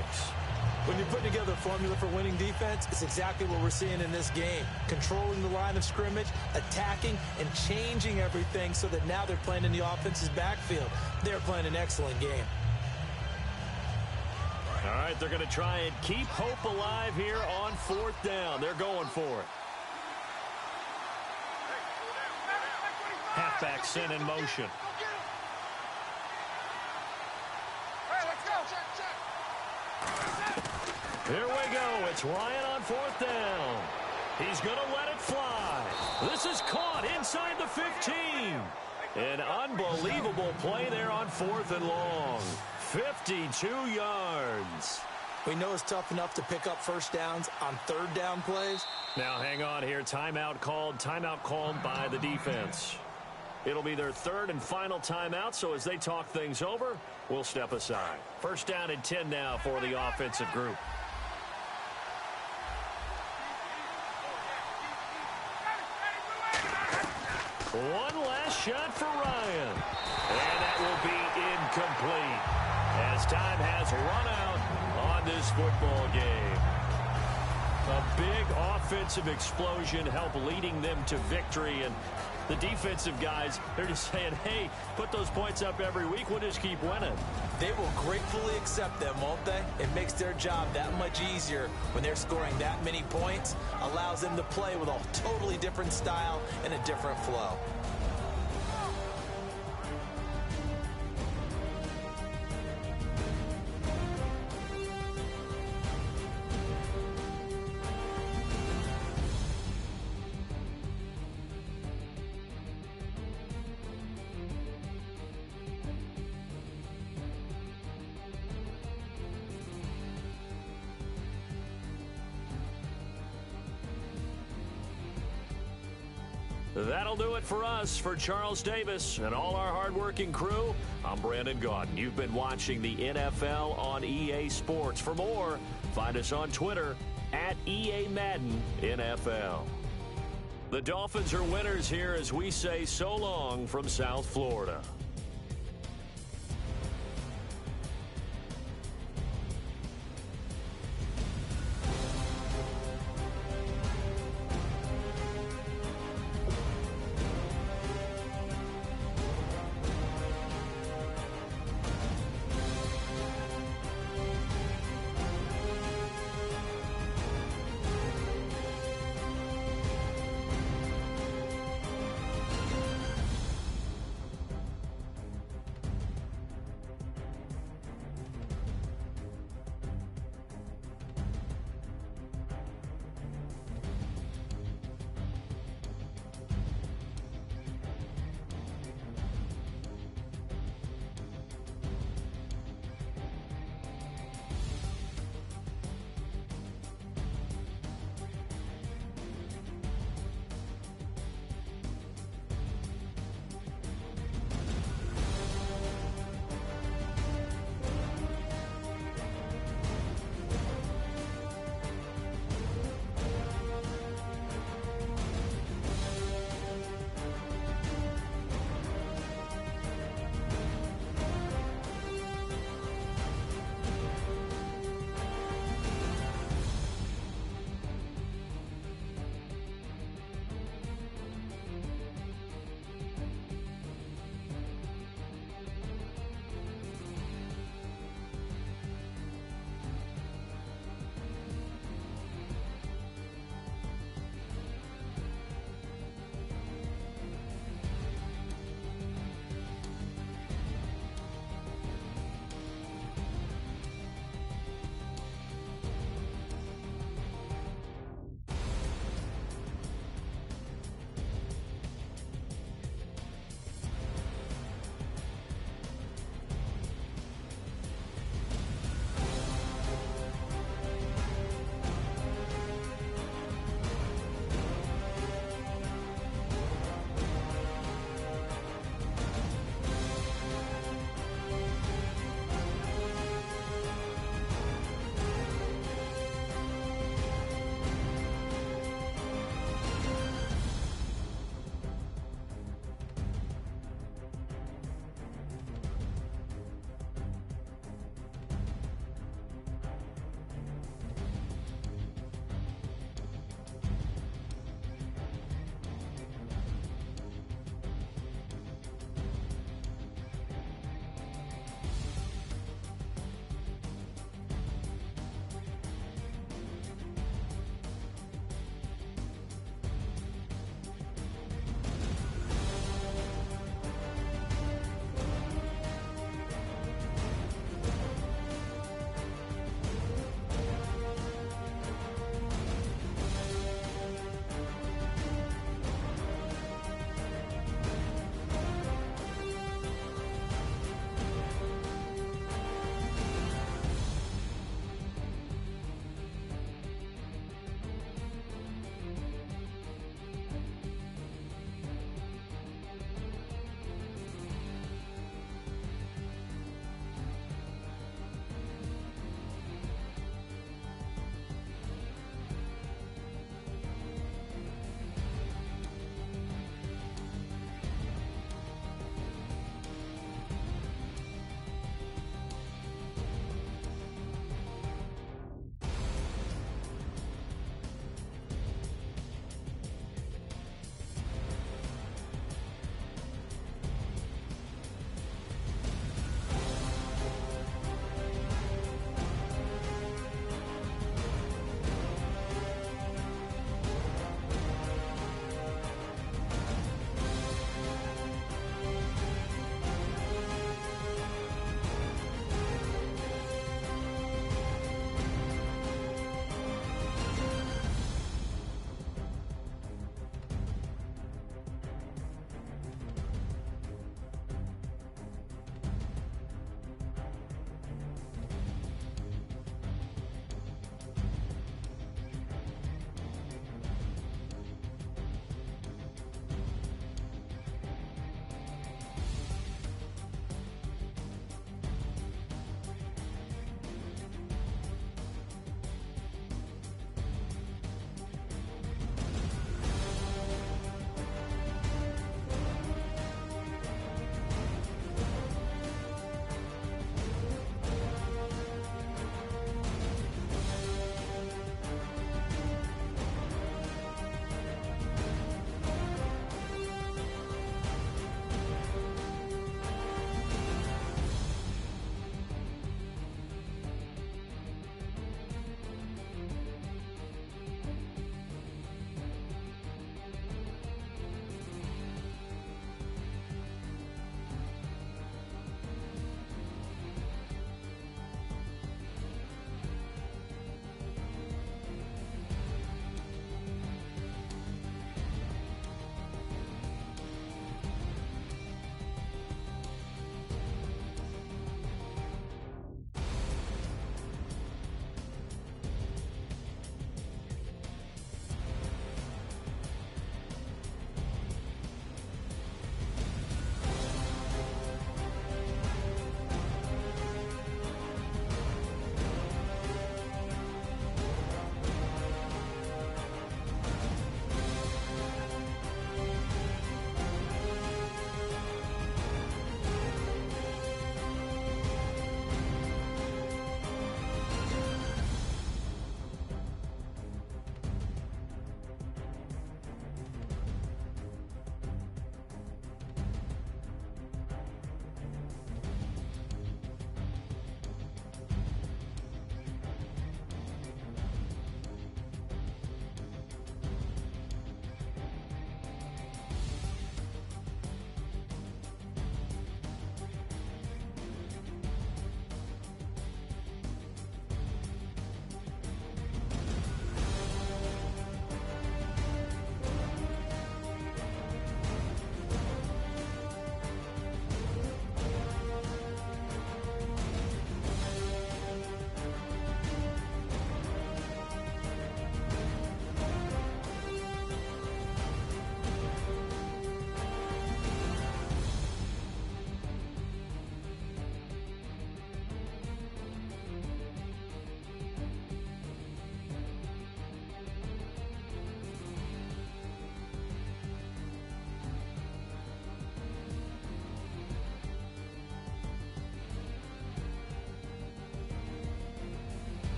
S3: When you're putting together a formula for winning defense, it's exactly what we're seeing in this game. Controlling the line of scrimmage, attacking, and changing everything so that now they're playing in the offense's backfield. They're playing an excellent game.
S2: All right, they're going to try and keep hope alive here on 4th down. They're going for it. Halfback sent in motion. Here we go. It's Ryan on 4th down. He's going to let it fly. This is caught inside the 15. An unbelievable play there on 4th and long. 52 yards.
S3: We know it's tough enough to pick up first downs on 3rd down plays.
S2: Now hang on here. Timeout called by the defense. It'll be their 3rd and final timeout, so as they talk things over, we'll step aside. 1st down and 10 now for the offensive group. One last shot for Ryan. And that will be incomplete as time has run out on this football game. A big offensive explosion helped leading them to victory, and the defensive guys, they're just saying, hey, put those points up every week. We'll just keep winning.
S3: They will gratefully accept them, won't they? It makes their job that much easier when they're scoring that many points. Allows them to play with a totally different style and a different flow.
S2: That'll do it for us. For Charles Davis and all our hardworking crew, I'm Brandon Gaudin. You've been watching the NFL on EA Sports. For more, find us on Twitter at EA Madden NFL. The Dolphins are winners here as we say so long from South Florida.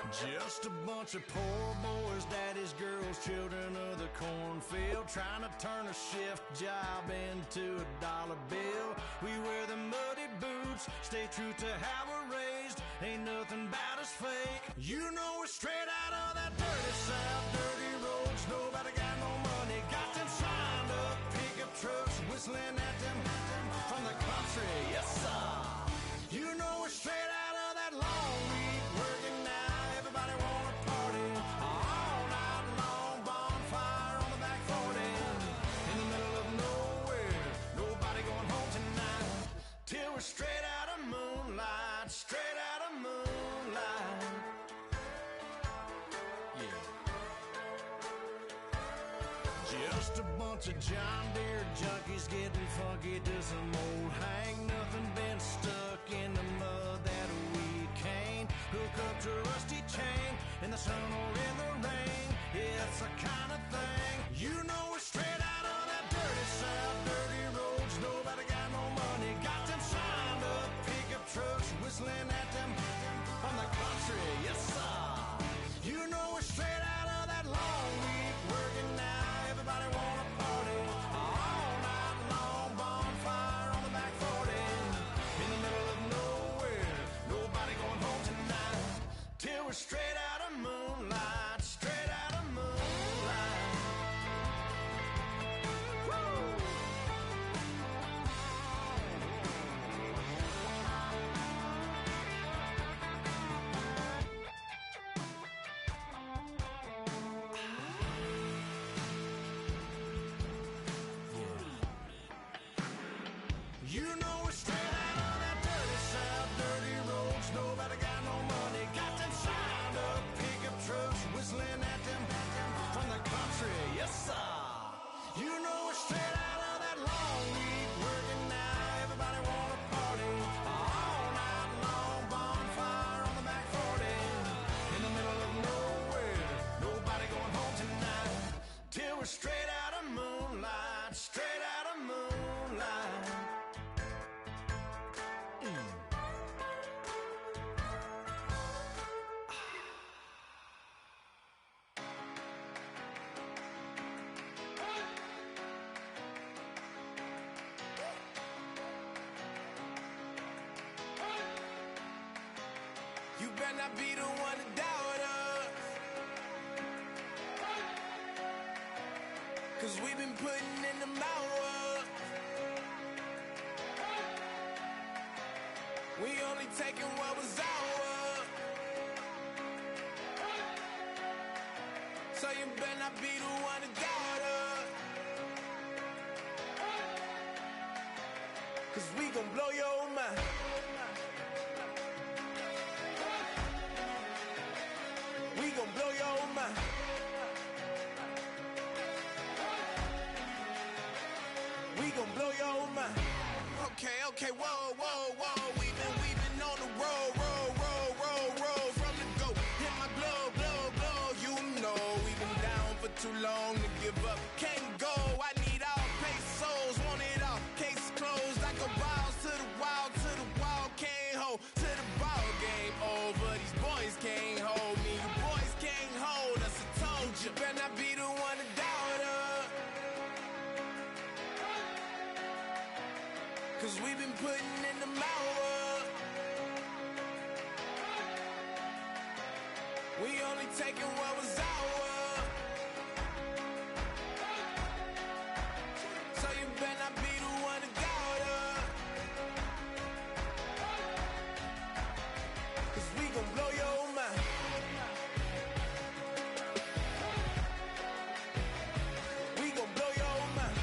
S4: Just a bunch of poor boys, daddy's girls, children of the cornfield, trying to turn a shift job into a dollar bill. We wear the muddy boots, stay true to how we're raised. Ain't nothing about us fake. You know we're straight out of that dirty South, dirty roads. Nobody got no money, got them signed up pickup trucks, whistling at them from the country. Yes, sir. You know we're straight out of that long week working now. Everybody wanna party all night long, bonfire on the back 40 in the middle of nowhere. Nobody going home tonight till we're straight out of moonlight, straight out of moonlight. Yeah. Just a bunch of John Deere junkies getting funky to some old hang. Nothing been stuck in the mud that we can't hook up to a rusty chain in the sun or in the rain. It's the kind of thing. You know we're straight out of that dirty South, dirty roads. Nobody got no money, got them signed up pickup trucks, whistling at them from the country. Yes, sir. You know we're straight out of that long week working now. Everybody wanna party all night long, bonfire on the back 40 in the middle of nowhere. Nobody going home tonight till we're straight out of moonlight, straight out of moonlight. Woo! You know we're straight out of that dirty South, dirty roads. Nobody got no money, got them signed up pickup trucks, whistling at them from the country. Yes, sir. You know we're straight out of that long week working now. Everybody wanna party all night long, bonfire on the back 40 in the middle of nowhere. Nobody going home tonight till we're straight out of moonlight, straight out of moonlight.
S5: You better not be the one to doubt us, 'cause we've been putting in the hours. We only taking what was ours. So you better not be the one to doubt us, 'cause we gon' blow your mind. We gon' blow your mind. We gon' blow your mind. Okay, whoa, whoa, whoa. We've been on the road, from the go. Hit my blow. You know we've been down for too long to give up. Can't go. I need all pesos, want it all. Case closed. I go balls to the wall, can't hold to the ball game over. These boys can't hold me. You boys can't hold us. I told you. Better not be the one to doubt us, 'cause we've been putting in the hours. We only taking what was ours. So you better not be the one to doubt us, 'cause we gon' blow your mind. We gon' blow your mind.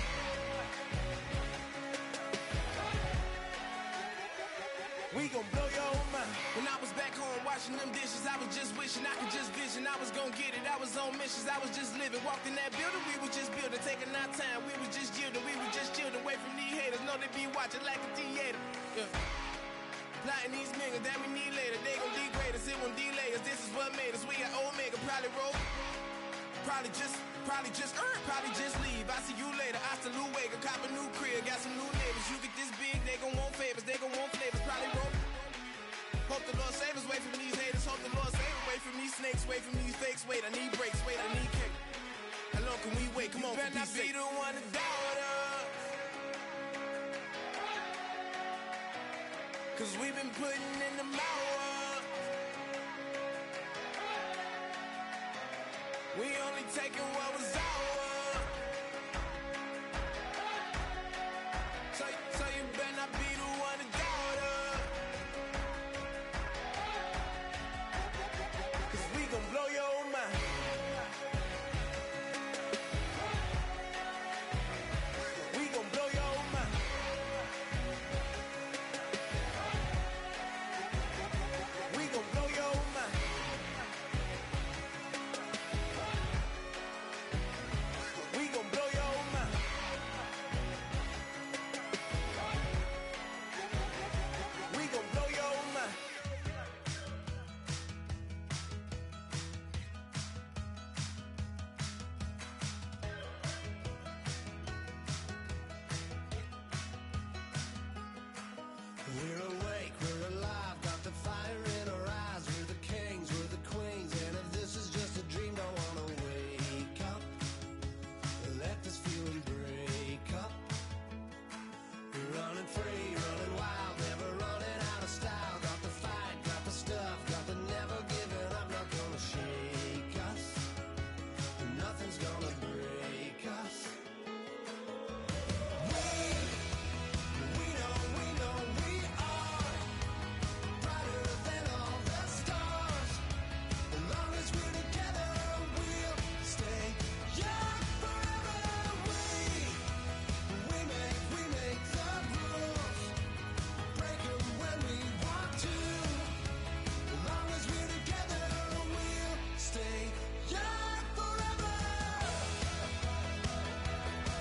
S5: We gon' blow your mind. When I was back home washing them dishes, I was just wishing I could just vision. I was gon' get it. I was on missions. I was just living. Walked in that building, we was just building, taking our time. We was just yielding. We was just chilling away from these haters. Know they be watching like a theater. Yeah. Plotting these niggas that we need later. They gon' degrade us, it won't delay us. This is what made us. We got Omega, probably roll. Probably just leave. I see you later. I salute Wake, cop a new crib, got some new neighbors. You get this big, they gon' want favors, they gon' want flavors. Probably roll. Hope the Lord save us away from these haters. Hope the Lord save away from these snakes, wait for me, fakes, wait, I need breaks, wait, I need kick. How long can we wait? Come on, better not be the one to doubt us. 'Cause we've been putting in the hours. We only taking what was ours. So you better not be the one to doubt us. 'Cause we gon' blow your mind. We gon' blow your mind. We gon' blow your mind. We gon' blow your mind. We gon' blow your mind. We're awake, we're alive, got the fire in our eyes. We're the kings, we're the queens, and if this is just a dream, don't wanna wake up. Let this feeling break up. We're running free, running wild, never running out of style. Got the fight, got the stuff, got the never giving up. Not gonna shake us, nothing's gonna break us. We know we are brighter than all the stars. As long as we're together, we'll stay young forever. We make the rules, break 'em when we want to. As long as we're together, we'll stay young forever.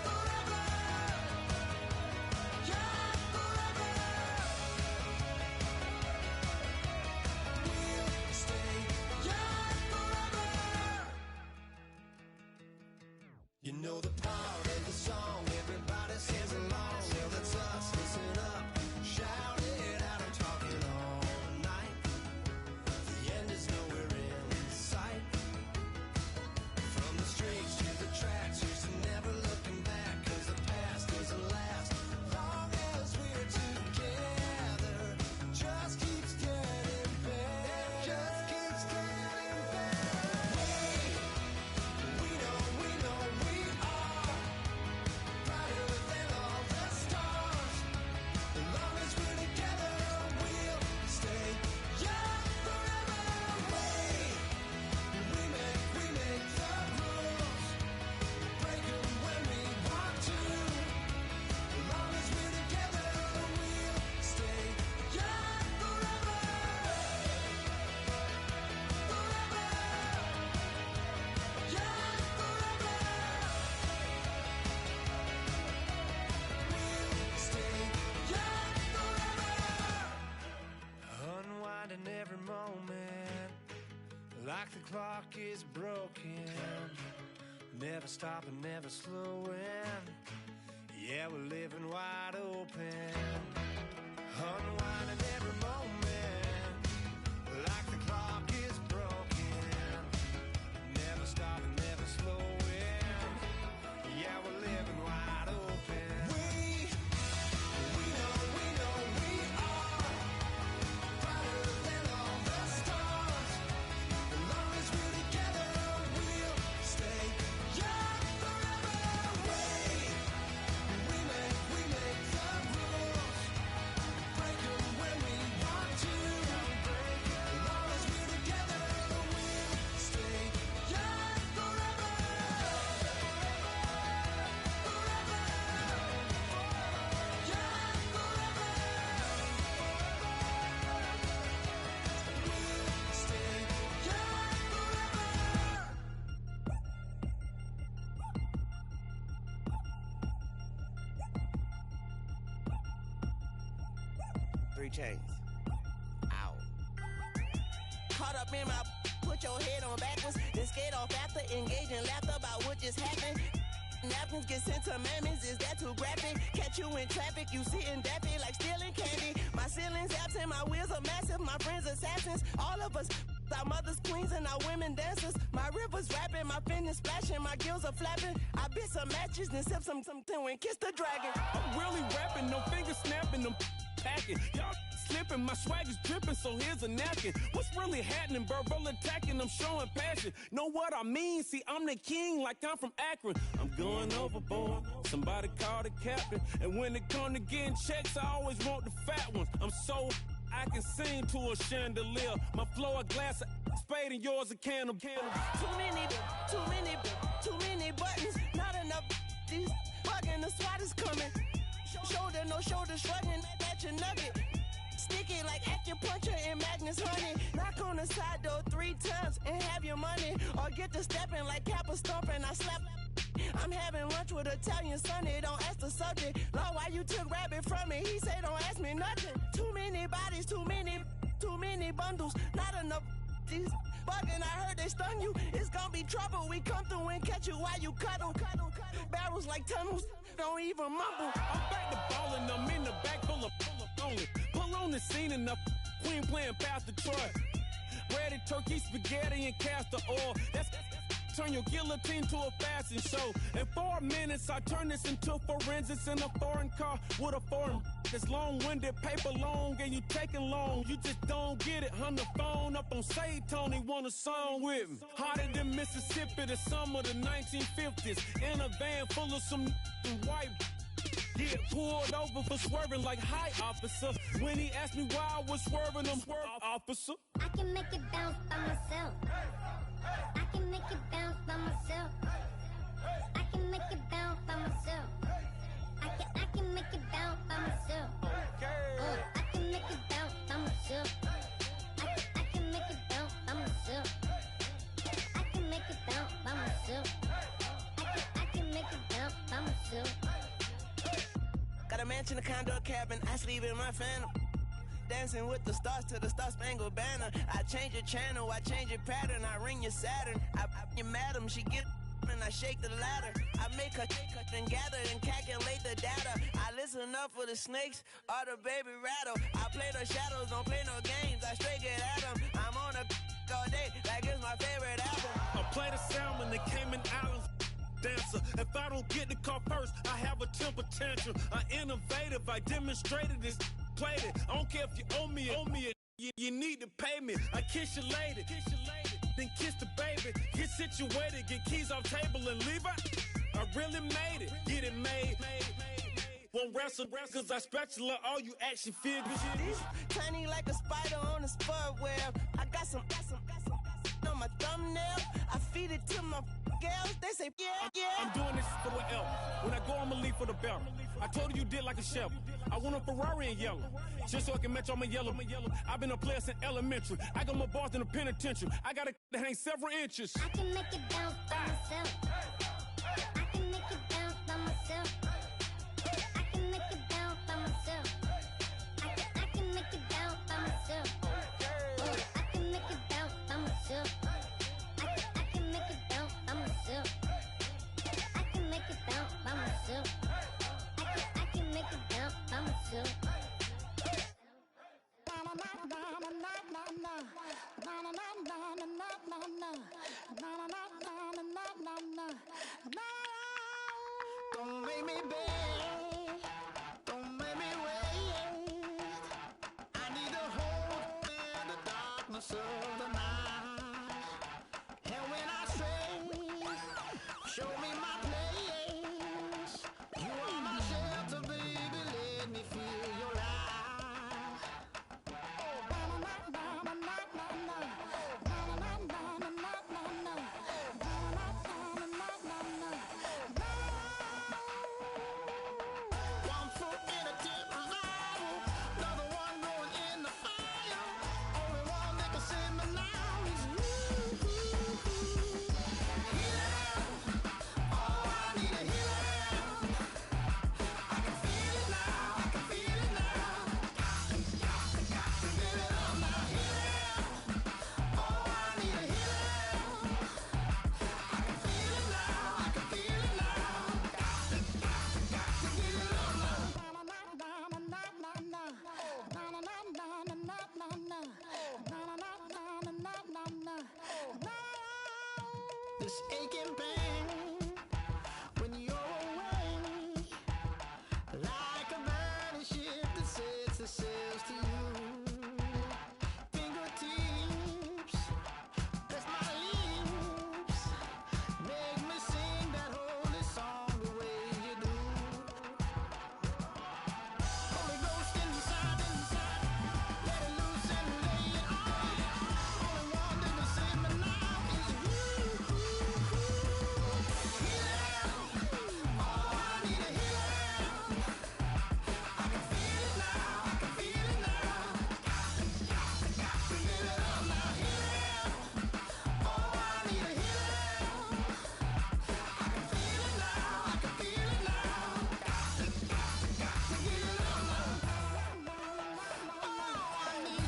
S5: Forever. Young forever. We'll stay young forever. You know the part of the song, everybody sings along. Well, that's us, listen up, shout it out, I'm talking all night. The end is nowhere in sight. From the streets to the tracks, here's to never looking back. 'Cause the past doesn't last long as we're together. Just keeps getting better. Just keeps getting better. We know we are brighter than all the stars. As long as we're together, we'll stay young forever. We make the rules, break 'em when we want to. As long as we're together, we'll stay young forever. Forever. Young forever. We'll stay young forever. Unwinding every moment, like the clock is broken. Never stopping, never slowing. Yeah, we're living wide open. Unwinding every moment, like the clock is broken. Never stopping, never slowing. Yeah, we're living wide open. We know we are brighter than all the stars. As long as we're together, we'll stay young forever. We make the rules, break 'em when we want to. As long as we're together, we'll stay young forever. Forever. Young forever. We'll stay young forever. 3 chains. Ow.
S6: Caught up in my put your head on backwards, then skate off after engaging laughter about what just happened. Napkins get sent to mammies, is that too graphic? Catch you in traffic, you sitting dappy like stealing candy. My ceiling's absent, my wheels are massive, my friends assassins. All of us Our mothers, queens, and our women dancers. My rivers rapping, my finish splashing, my gills are flapping. I bit some matches, then sip some and kiss the dragon.
S7: I'm really rapping, no fingers snapping, I'm packing. Y'all slipping, my swag is dripping, so here's a napkin. What's really happening? Verbal attacking, I'm showing passion. Know what I mean? See, I'm the king like I'm from Akron. I'm going overboard, somebody call the captain. And when it come to getting checks, I always want the fat ones. I'm so I can sing to a chandelier. My flow a glass of spade and yours a can of candle.
S6: Too many buttons, not enough. These bugging, the SWAT is coming. Shoulder, no shoulder, shrugging at your nugget. Sticky like acupuncture and Magnus honey. Knock on the side door 3 times and have your money. Or get to stepping like Kappa stomping. I slap. I'm having lunch with Italian Sonny. Don't ask the subject. Lord, why you took rabbit from me? He say don't ask me nothing. Too many bodies, too many bundles. Not enough. These bugging, I heard they stung you. It's gonna be trouble. We come through and catch you while you cuddle. Barrels like tunnels. Don't even mumble.
S7: I'm back to ballin', I'm in the back full of only. Pull on the scene and the queen playing Pastor Troy. Ready turkey, spaghetti, and castor oil. That's turn your guillotine to a fashion show. In 4 minutes, I turn this into forensics in a foreign car with a foreign. It's long-winded, paper long, and you taking long. You just don't get it. Hung the phone up on Say Tony, want a song with me. Hotter than Mississippi, the summer of the 1950s. In a van full of some white. Get pulled over for swerving like hi, officer. When he asked me why I was swerving, I'm swerve, officer.
S8: I can make it bounce by myself. I can make it bounce by myself. I can make it bounce by myself. I can make it bounce by myself. I can make it bounce by myself. I can make it bounce by myself. I can make it bounce by myself. I can make it bounce by myself.
S6: Got a mansion, a condo, a cabin. I sleep in my phantom. Dancing with the stars to the Star-Spangled Banner. I change your channel, I change your pattern. I ring your Saturn. I your madam, she get and I shake the ladder. I make her and gather and calculate the data. I listen up for the snakes or the baby rattle. I play the shadows, don't play no games. I straight get at them. I'm on a all day like it's my favorite album.
S7: I play the salmon, the Cayman Islands dancer. If I don't get the car first, I have a temper tantrum. I innovative, I demonstrated this. Played it. I don't care if you owe me it. You need to pay me. I kiss your lady, then kiss the baby. Get situated, get keys off table and leave her. I really made it, get it made. Won't wrestle, cause I spatula all you action figures.
S6: Tiny like a spider on a spud web. I got some on my thumbnail. I feed it to my girls. They say, yeah.
S7: I'm doing this for the L. When I go, I'ma leave for the bell. I told you did like a shovel. I want a Ferrari in yellow, just so I can match all my yellow. I've been a player since elementary. I got more bars in the penitentiary. I got to hang several inches.
S8: I can make it bounce by myself. I can make it bounce by myself. I can make it bounce by myself. I can make it bounce by myself. I can make it bounce by myself. I can make it bounce by myself. I can make it bounce by myself. I can make it bounce by myself.
S4: Don't make me beg, don't make me wait. I need to hold this aching pain when you're away, like a burning ship that sets the sails to you. Fingertips, press my lips, make me sing that holy song the way you do. Holy Ghost inside, let it loose and lay it on. Only one that can save me now is you. Healing, oh, I need a healing. I can feel it now, I can feel it now. Feel it up now, healing. Oh, I need a healing. I can feel it now, I can feel it now. Get it up now. Oh, I need it.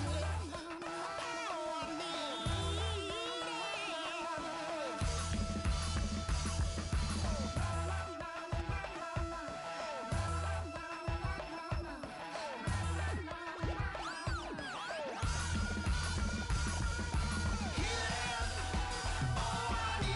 S4: Oh, I need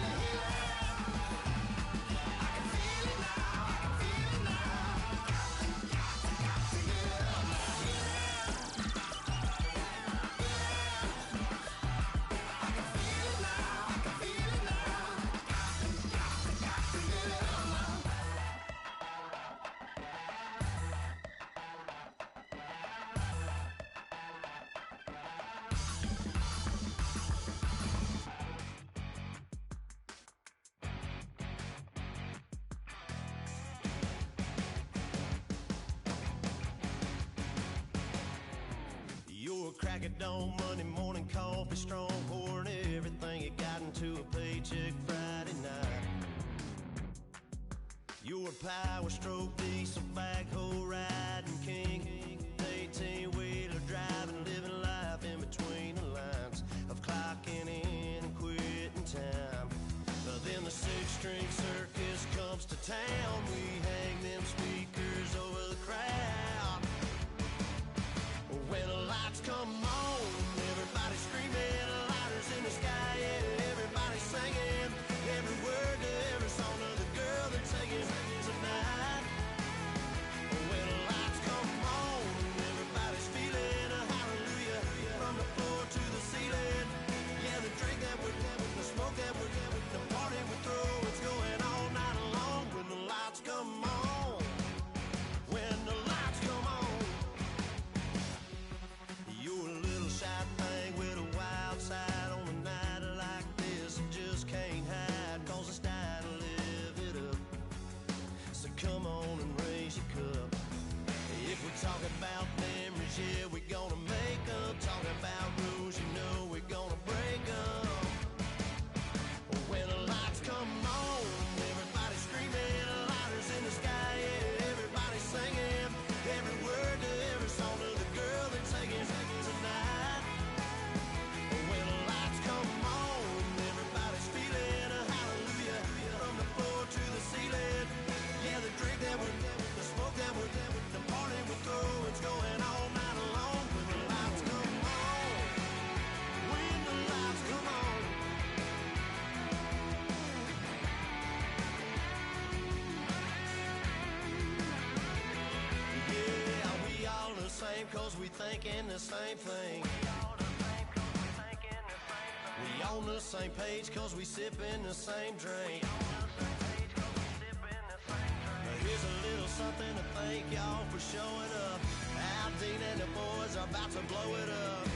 S4: You're a crack at dawn, Monday morning coffee, strong, pouring everything you got into a paycheck Friday night. You're a power stroke, diesel backhoe riding king, 18-wheeler driving, living life in between the lines of clocking in and quitting time. But then the six-string circus comes to town. We hang them speakers over the crowd. When the lights come on, everybody screaming, lighters in the sky, yeah, everybody singing, every word to every song of the girl they're taking tonight. When the lights come on, everybody's feeling a hallelujah from the floor to the ceiling. Yeah, the drink that we're having, the smoke that we're having, the party we throw, it's going all night long. When the lights come on, when the lights come on. You're a little shy thing with a wild side on a night like this. You just can't hide, cause it's time to live it up. So come on and raise your cup. If we talk about memories, yeah, we're gonna make up. Talk about rules, you know we're gonna break up. When the lights come on, everybody's screaming, lighters in the sky, yeah, everybody's singing, every word to every song of the girl they're taking tonight. When the lights come on, everybody's feeling a hallelujah from the floor to the ceiling. Yeah, the drink that we're having, the smoke that we're having, the party we throw, it's going all night long. When the lights come on, when the lights come on. Yeah, we all the same cause we thinking the same thing. We on the same page cause we sipping the same drink. Now here's a little something to thank y'all for showing up. Al Dean and the boys are about to blow it up.